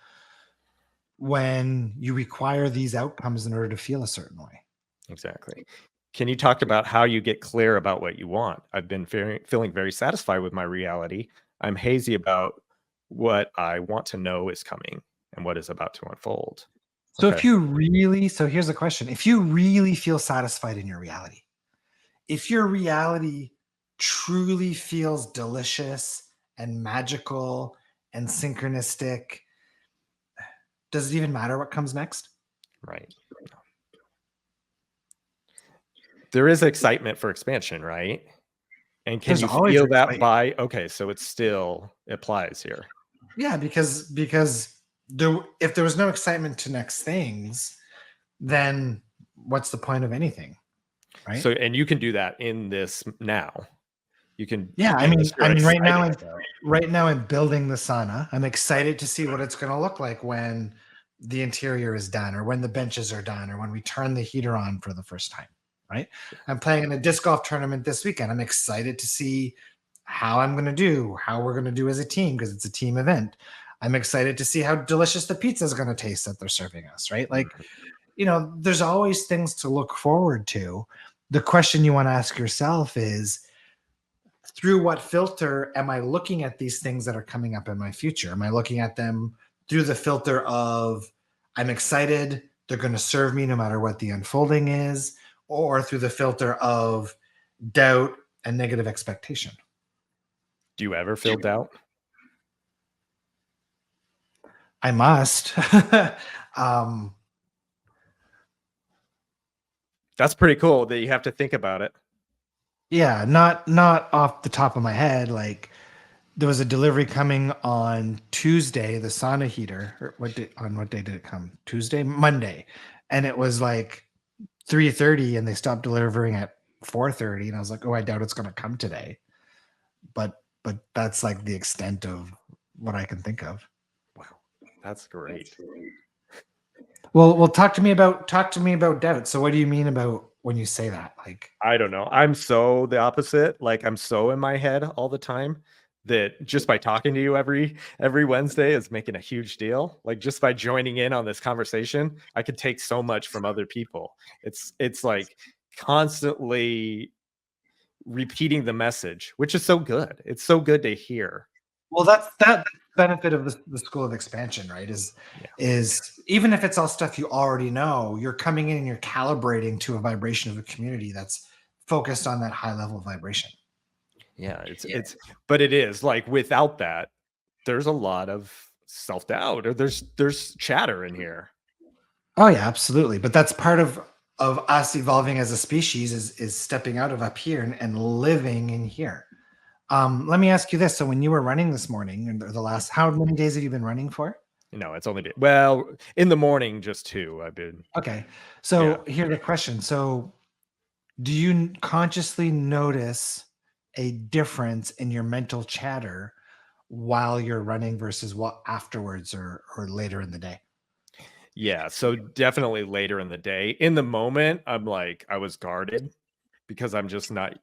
when you require these outcomes in order to feel a certain way. Exactly. Can you talk about how you get clear about what you want? I've been feeling very satisfied with my reality. I'm hazy about what I want to know is coming and what is about to unfold. So Okay. so here's a question. If you really feel satisfied in your reality, if your reality truly feels delicious and magical and synchronistic, does it even matter what comes next? Right. There is excitement for expansion, right? And can There's you always feel that excitement. okay, so it still applies here. Yeah, because if there was no excitement to next things, then what's the point of anything, right? So, and you can do that in this now. You can, Yeah, I in mean, this, you're excited. right now I'm building the sauna. I'm excited to see what it's going to look like when the interior is done, or when the benches are done, or when we turn the heater on for the first time. Right? I'm playing in a disc golf tournament this weekend. I'm excited to see how I'm going to do, how we're going to do as a team, because it's a team event. I'm excited to see how delicious the pizza is going to taste that they're serving us. Right? Like, there's always things to look forward to. The question you want to ask yourself is, through what filter am I looking at these things that are coming up in my future? Am I looking at them through the filter of, I'm excited, they're going to serve me no matter what the unfolding is, or through the filter of doubt and negative expectation? Do you ever feel doubt? I must. um, That's pretty cool that you have to think about it. yeah, not off the top of my head. Like, there was a delivery coming on Tuesday, the sauna heater. Or what day did it come? Tuesday, Monday, and it was like 3:30, and they stopped delivering at 4:30, and I was like, oh, I doubt it's going to come today. But that's like the extent of what I can think of. Wow, that's great. Well, talk to me about doubt. So what do you mean about when you say that? Like, I don't know. I'm so the opposite. Like I'm so in my head all the time that just by talking to you every Wednesday is making a huge deal. Like just by joining in on this conversation, I could take so much from other people. It's like constantly repeating the message, which is so good. It's so good to hear. well, that benefit of the school of expansion, right? Is even if it's all stuff you already know, you're coming in and you're calibrating to a vibration of a community that's focused on that high level vibration. Yeah, but it is like without that, there's a lot of self-doubt or there's chatter in here. Oh yeah, absolutely. But that's part of us evolving as a species, is stepping out of up here and living in here. Let me ask you this. So when you were running this morning, and the last, how many days have you been running for? It's only been, well, in the morning, just 2. I've been. Okay. So here's the question. So do you consciously notice a difference in your mental chatter while you're running versus what afterwards, or later in the day? Yeah, so definitely later in the day. In the moment, I'm like, I was guarded because I'm just not.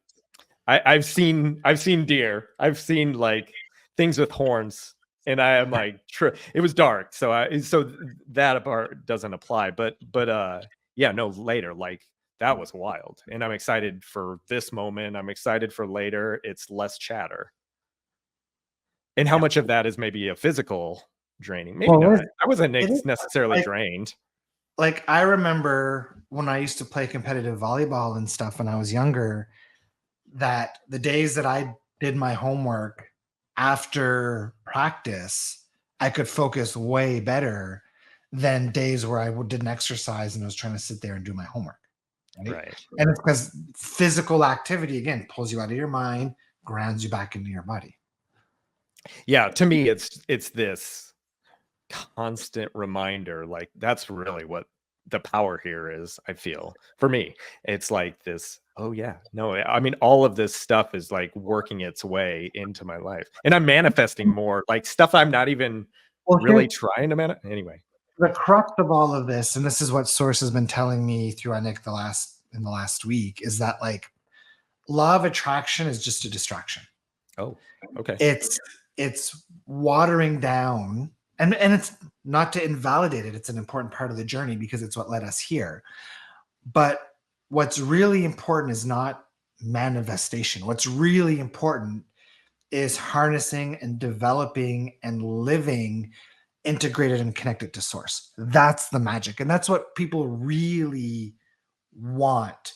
I've seen deer. I've seen like things with horns, and I am like, it was dark, so that part doesn't apply. But yeah, no, later, like that was wild, and I'm excited for this moment. I'm excited for later. It's less chatter, and how Yeah. much of that is maybe a physical draining? Maybe Well, not. I wasn't it is necessarily like, drained. I remember when I used to play competitive volleyball and stuff when I was younger, that the days that I did my homework after practice, I could focus way better than days where I didn't exercise and I was trying to sit there and do my homework. Right. And it's because physical activity, again, pulls you out of your mind, grounds you back into your body. Yeah, to me, it's this. constant reminder. Like that's really what the power here is. I feel for me, it's like this. Oh yeah, no, I mean all of this stuff is like working its way into my life, and I'm manifesting more like stuff I'm not even Well, here's really trying to manifest. Anyway, the crux of all of this, and this is what Source has been telling me through Nick in the last week, is that like law of attraction is just a distraction. oh, okay, It's watering down, and it's not to invalidate it. It's an important part of the journey because it's what led us here. But what's really important is not manifestation. What's really important is harnessing and developing and living integrated and connected to source. That's the magic. And that's what people really want.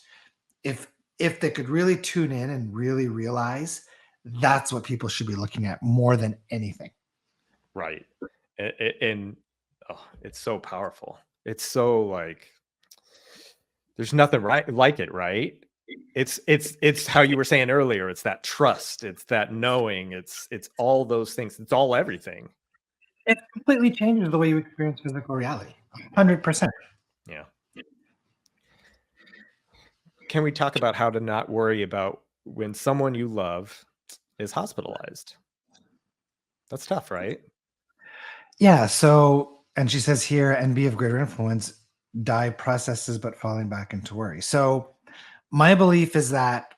If if they could really tune in and really realize, that's what people should be looking at more than anything. right, and oh, it's so powerful. It's so like there's nothing right like it, right? It's how you were saying earlier. It's that trust. It's that knowing. It's all those things. It's all everything. It completely changes the way you experience physical reality. 100%. Yeah. Can we talk about how to not worry about when someone you love is hospitalized? That's tough, right? Yeah. So, and she says here, and be of greater influence, die processes, but falling back into worry. So, my belief is that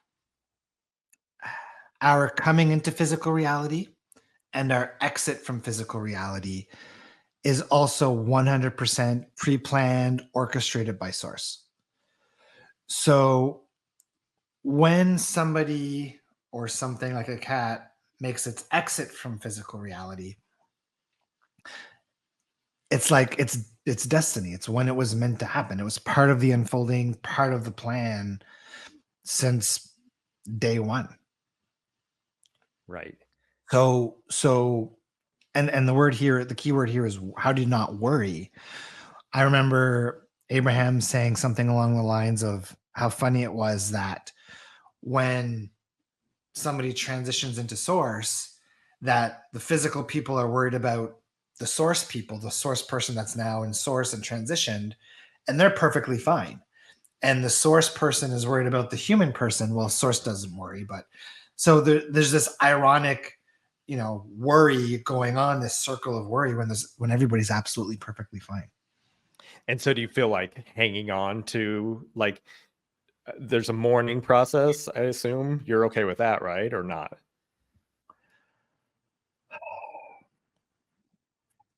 our coming into physical reality and our exit from physical reality is also 100% pre planned, orchestrated by source. So, when somebody or something like a cat makes its exit from physical reality, it's like it's destiny. It's when it was meant to happen. It was part of the unfolding, part of the plan since day one. Right. So and the word here, the key word here is how do you not worry. I remember Abraham saying something along the lines of how funny it was that when somebody transitions into source, that the physical people are worried about the source people, the source person that's now in source and transitioned, and they're perfectly fine. And the source person is worried about the human person. Well, source doesn't worry, but so there's this ironic, worry going on, this circle of worry when everybody's absolutely perfectly fine. And so do you feel like hanging on to like there's a mourning process, I assume? You're okay with that, right? Or not?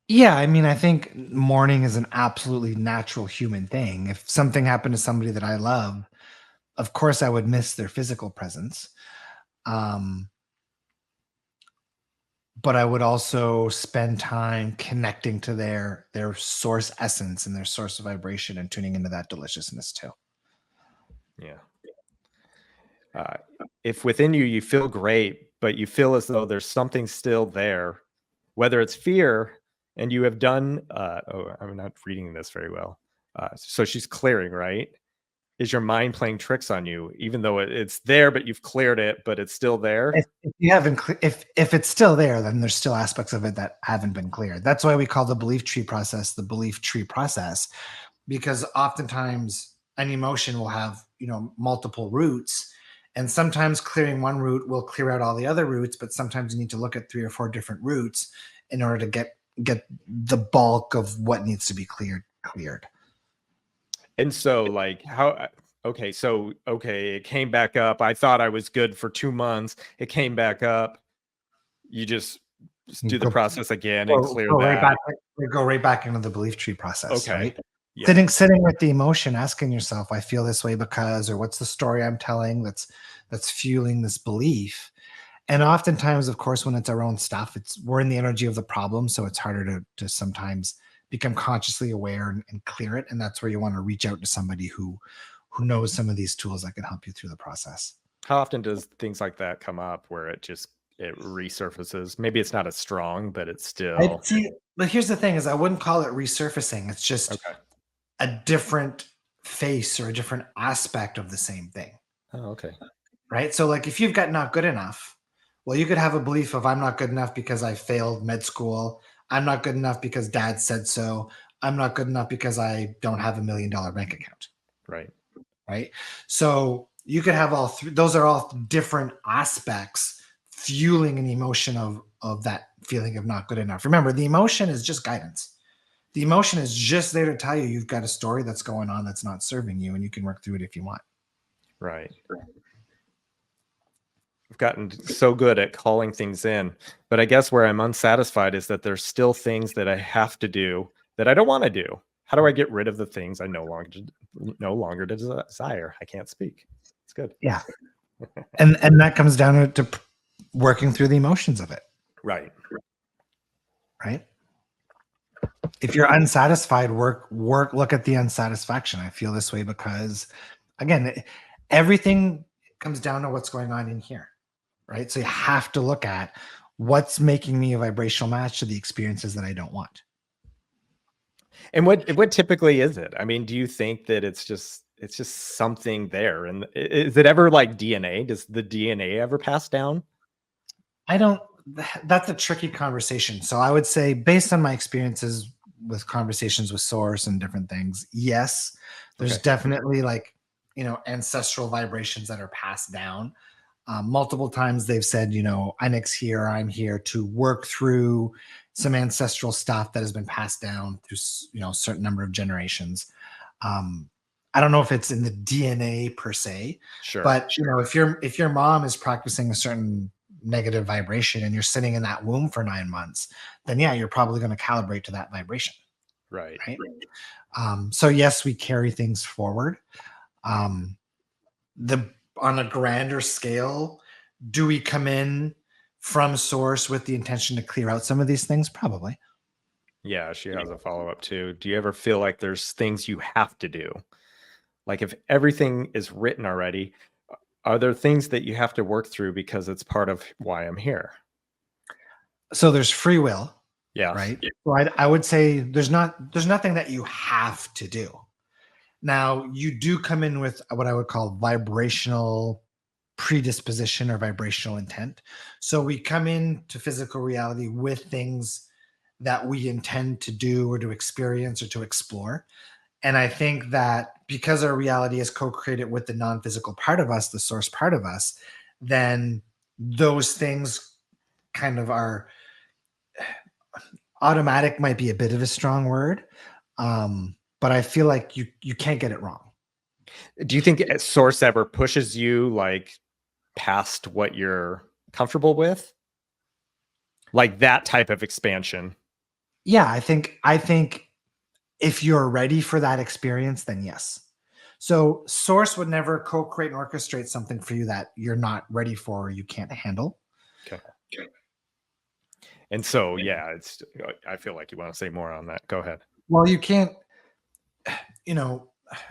Yeah, I mean, I think mourning is an absolutely natural human thing. If something happened to somebody that I love, of course I would miss their physical presence. Um, but I would also spend time connecting to their source essence and their source of vibration and tuning into that deliciousness too. Yeah. If within you feel great, but you feel as though there's something still there, whether it's fear, and you have done, oh, I'm not reading this very well. So she's clearing, right? Is your mind playing tricks on you, even though it's there, but you've cleared it, but it's still there? If you haven't, if it's still there, then there's still aspects of it that haven't been cleared. That's why we call the belief tree process the belief tree process, because oftentimes an emotion will have multiple roots, and sometimes clearing one root will clear out all the other roots, but sometimes you need to look at 3 or 4 different roots in order to get the bulk of what needs to be cleared. And so, like, how? Okay, so it came back up. I thought I was good for 2 months. It came back up. You just do the go, process again and clear go right that. back go right back into the belief tree process, Okay. right? Yeah. Sitting with the emotion, asking yourself, I feel this way because, or what's the story I'm telling that's fueling this belief. And oftentimes, of course, when it's our own stuff, we're in the energy of the problem, so it's harder to sometimes become consciously aware and clear it. And that's where you want to reach out to somebody who knows some of these tools that can help you through the process. How often does things like that come up where it resurfaces? Maybe it's not as strong, but it's still But here's the thing: is I wouldn't call it resurfacing. It's just okay. a different face or a different aspect of the same thing. Oh, okay. Right. So, like, if you've got not good enough, well, you could have a belief of I'm not good enough because I failed med school. I'm not good enough because dad said so. I'm not good enough because I don't have $1 million bank account. Right. Right. So you could have all three. Those are all different aspects fueling an emotion of that feeling of not good enough. Remember, the emotion is just guidance. The emotion is just there to tell you you've got a story that's going on that's not serving you, and you can work through it if you want. Right. I've gotten so good at calling things in, but I guess where I'm unsatisfied is that there's still things that I have to do that I don't want to do. How do I get rid of the things I no longer desire? I can't speak. It's good. Yeah. And that comes down to working through the emotions of it. Right. Right. If you're unsatisfied, look at the unsatisfaction. I feel this way because, again, everything comes down to what's going on in here, right? So you have to look at what's making me a vibrational match to the experiences that I don't want. And what typically is it? I mean, do you think that it's just something there? And is it ever like DNA? Does the DNA ever pass down? I don't. That's a tricky conversation. So I would say, based on my experiences with conversations with source and different things, yes, there's definitely ancestral vibrations that are passed down. Multiple times they've said, Onyx here, I'm here to work through some ancestral stuff that has been passed down through a certain number of generations. I don't know if it's in the DNA per se, Sure. but if your mom is practicing a certain negative vibration and you're sitting in that womb for 9 months, then yeah, you're probably going to calibrate to that vibration. Right. So yes, we carry things forward. On a grander scale, do we come in from source with the intention to clear out some of these things? Probably. Yeah, she has a follow-up too. Do you ever feel like there's things you have to do? Like if everything is written already, are there things that you have to work through because it's part of why I'm here? So there's free will. Yeah. Right. So I would say there's nothing that you have to do. Now, you do come in with what I would call vibrational predisposition or vibrational intent. So we come into physical reality with things that we intend to do or to experience or to explore. And I think that because our reality is co-created with the non-physical part of us, the source part of us, then those things kind of are automatic, might be a bit of a strong word. But I feel like you can't get it wrong. Do you think source ever pushes you like past what you're comfortable with? Like that type of expansion? Yeah, I think if you're ready for that experience, then yes. So source would never co-create and orchestrate something for you that you're not ready for or you can't handle. Okay. And so, yeah, I feel like you want to say more on that. Go ahead. Well, you can't,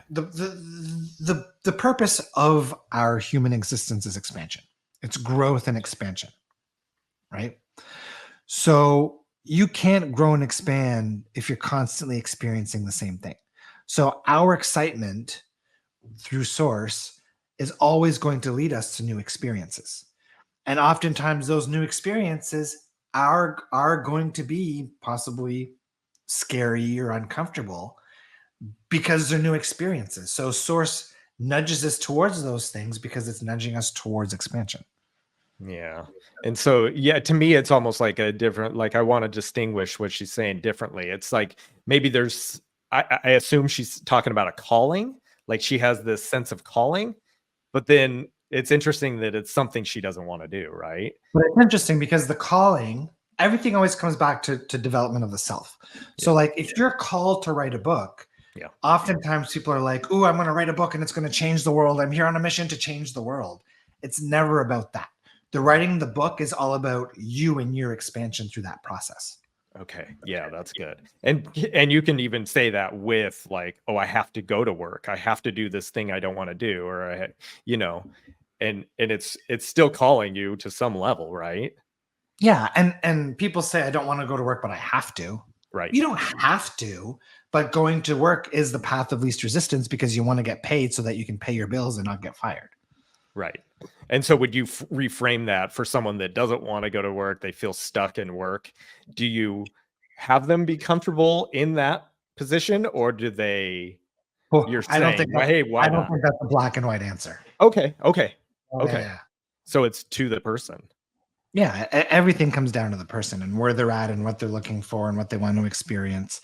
the purpose of our human existence is expansion. It's growth and expansion, right? So you can't grow and expand if you're constantly experiencing the same thing. So our excitement through source is always going to lead us to new experiences. And oftentimes those new experiences are going to be possibly scary or uncomfortable because they're new experiences. So source nudges us towards those things because it's nudging us towards expansion. Yeah. And so, yeah, to me, it's almost like a different, like I want to distinguish what she's saying differently. It's like maybe I assume she's talking about a calling, like she has this sense of calling, but then it's interesting that it's something she doesn't want to do, right? But it's interesting because the calling, everything always comes back to development of the self. So like if you're called to write a book, oftentimes people are like, "Ooh, I'm going to write a book and it's going to change the world. I'm here on a mission to change the world." It's never about that. The writing the book is all about you and your expansion through that process. Okay. Yeah, that's good. And you can even say that with like, oh, I have to go to work. I have to do this thing I don't want to do, or and it's still calling you to some level, right? Yeah, and people say I don't want to go to work, but I have to. Right. You don't have to, but going to work is the path of least resistance because you want to get paid so that you can pay your bills and not get fired. Right. And so would you reframe that for someone that doesn't want to go to work, they feel stuck in work? Do you have them be comfortable in that position, or do they? Well, You're I don't saying, think well, hey, why I don't not? think that's a black and white answer. Okay. Yeah. So it's to the person. Yeah, everything comes down to the person and where they're at and what they're looking for and what they want to experience.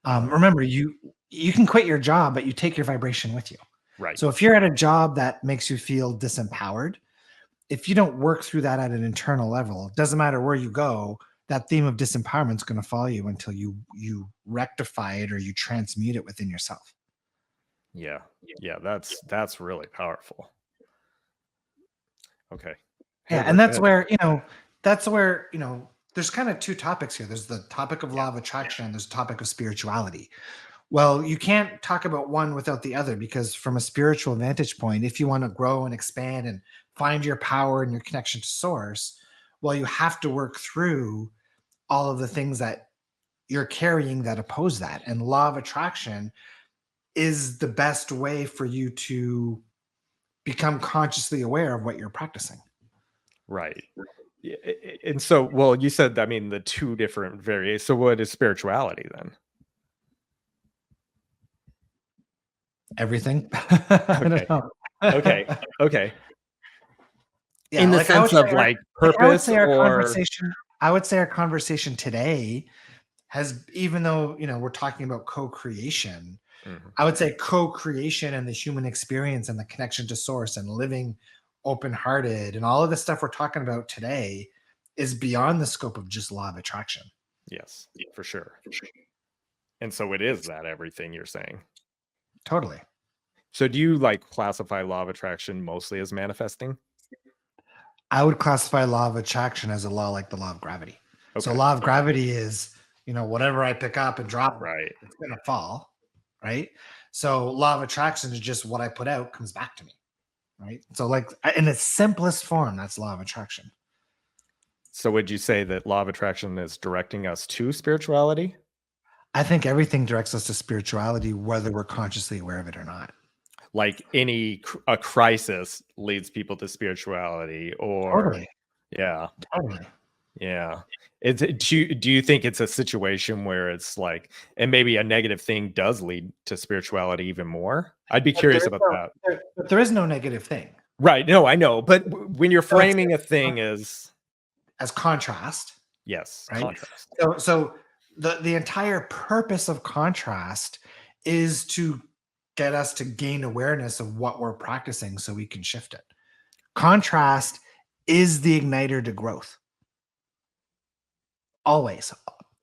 Remember, you can quit your job, but you take your vibration with you. Right. So if you're at a job that makes you feel disempowered, if you don't work through that at an internal level, it doesn't matter where you go, that theme of disempowerment is going to follow you until you rectify it or you transmute it within yourself. Yeah. That's really powerful. Okay. Yeah, and that's where, there's kind of two topics here. There's the topic of law of attraction and there's the topic of spirituality. Well, you can't talk about one without the other, because from a spiritual vantage point, if you want to grow and expand and find your power and your connection to source, well, you have to work through all of the things that you're carrying that oppose that. And law of attraction is the best way for you to become consciously aware of what you're practicing. Right. Yeah, and so, well, you said, I mean, the two different variations. So what is spirituality then? Everything. I don't know. Okay. Yeah, In the like sense of like purpose, I would say our conversation today has, even though, we're talking about co-creation, I would say co-creation and the human experience and the connection to source and living open-hearted and all of the stuff we're talking about today is beyond the scope of just law of attraction. Yes, for sure. And so it is that everything you're saying. Totally. So do you like classify law of attraction mostly as manifesting? I would classify law of attraction as a law like the law of gravity. Okay. So law of gravity is, whatever I pick up and drop, right, it's going to fall, right? So law of attraction is just what I put out comes back to me, right? So like in its simplest form, that's law of attraction. So would you say that law of attraction is directing us to spirituality? I think everything directs us to spirituality, whether we're consciously aware of it or not. Like a crisis leads people to spirituality, or totally. Yeah, totally. Yeah. Do you think it's a situation where it's like, and maybe a negative thing does lead to spirituality even more? I'd be curious about that. But there is no negative thing. Right. No, I know. But when you're framing a thing as contrast. Yes. Right? Contrast. So the entire purpose of contrast is to get us to gain awareness of what we're practicing so we can shift it. Contrast is the igniter to growth. Always,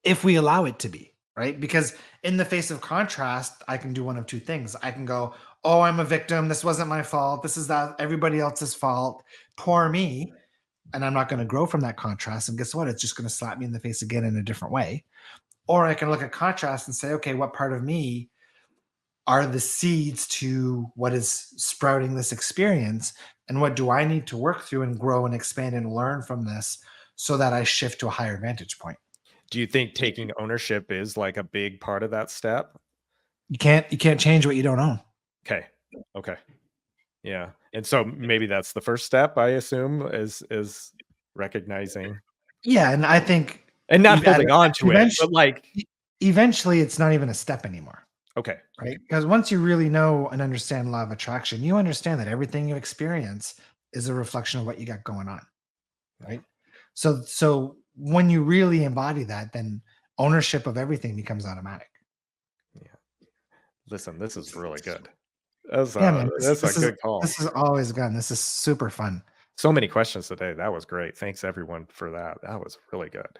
if we allow it to be, right? Because in the face of contrast, I can do one of two things. I can go, oh, I'm a victim. This wasn't my fault. This is everybody else's fault. Poor me. And I'm not going to grow from that contrast. And guess what? It's just going to slap me in the face again in a different way. Or I can look at contrast and say, okay, what part of me are the seeds to what is sprouting this experience? And what do I need to work through and grow and expand and learn from this so that I shift to a higher vantage point? Do you think taking ownership is like a big part of that step? You can't change what you don't own. Okay. Yeah. And so maybe that's the first step, I assume, is recognizing. Yeah. And I think, and not holding on to it, but like eventually it's not even a step anymore. Okay. Right. Because once you really know and understand law of attraction, you understand that everything you experience is a reflection of what you got going on. Right. So when you really embody that, then ownership of everything becomes automatic. Yeah. Listen, this is really good. That's a good call. This is always good. This is super fun. So many questions today. That was great. Thanks everyone for that. That was really good.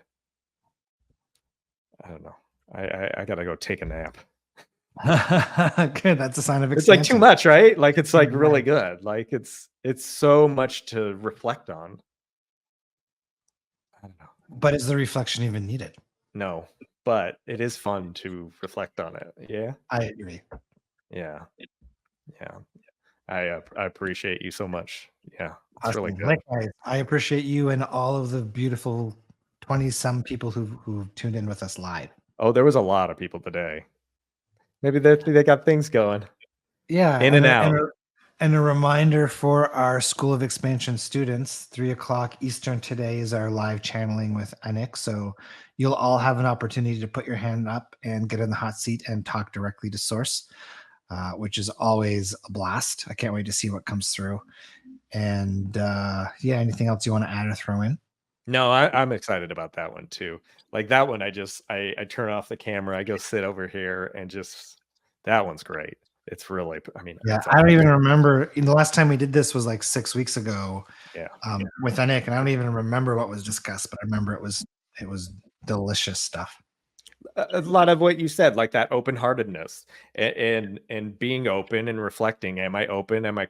I don't know. I gotta go take a nap. Good. That's a sign of expansion. It's like too much, right? Like it's like really good. Like it's so much to reflect on. I don't know. But is the reflection even needed? No, but it is fun to reflect on it. Yeah. I agree. Yeah. I appreciate you so much. Yeah. It's awesome. Really good. Likewise, I appreciate you and all of the beautiful 20-some people who tuned in with us live. Oh, there was a lot of people today. Maybe they got things going. Yeah. In and out. And a reminder for our School of Expansion students, 3 o'clock Eastern today is our live channeling with Anik. So you'll all have an opportunity to put your hand up and get in the hot seat and talk directly to Source, which is always a blast. I can't wait to see what comes through. And yeah, anything else you want to add or throw in? No, I'm excited about that one too. Like that one, I turn off the camera, I go sit over here, and just that one's great. It's really, I mean, Yeah, it's I don't awesome. even remember. The last time we did this was like 6 weeks ago Yeah. with Anik, and I don't even remember what was discussed, but I remember it was delicious stuff. A lot of what you said, like that open-heartedness and being open and reflecting. Am I open? Am I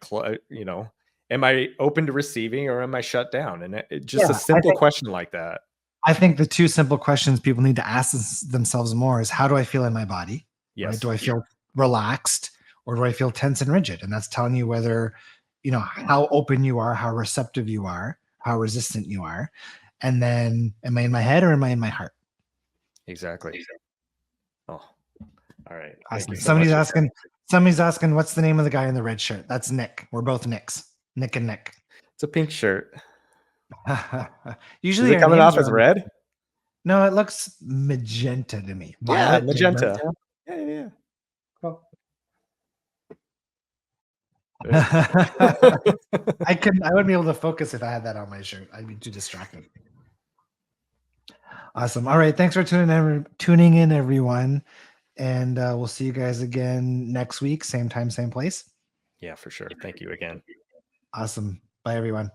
am I open to receiving, or am I shut down? And just a Yeah, I simple think question like that. I think the two simple questions people need to ask themselves more is how do I feel in my body? Right? Do Yes, I feel relaxed or do I feel tense and rigid? And that's telling you whether, how open you are, how receptive you are, how resistant you are. And then am I in my head or am I in my heart? exactly. Oh, all right. Thank Awesome. you so much. Somebody's asking what's the name of the guy in the red shirt? That's Nick. We're both Nicks. Nick and Nick. It's a pink shirt. Is Usually it our coming names off are as red? no, it looks magenta to me. Yeah, Violet, magenta. magenta. Yeah, yeah, Cool. yeah. I wouldn't be able to focus if I had that on my shirt. I'd be too distracted. Awesome. All right. Thanks for tuning in, everyone. And we'll see you guys again next week. Same time, same place. Yeah, for sure. Thank you again. Awesome. Bye, everyone.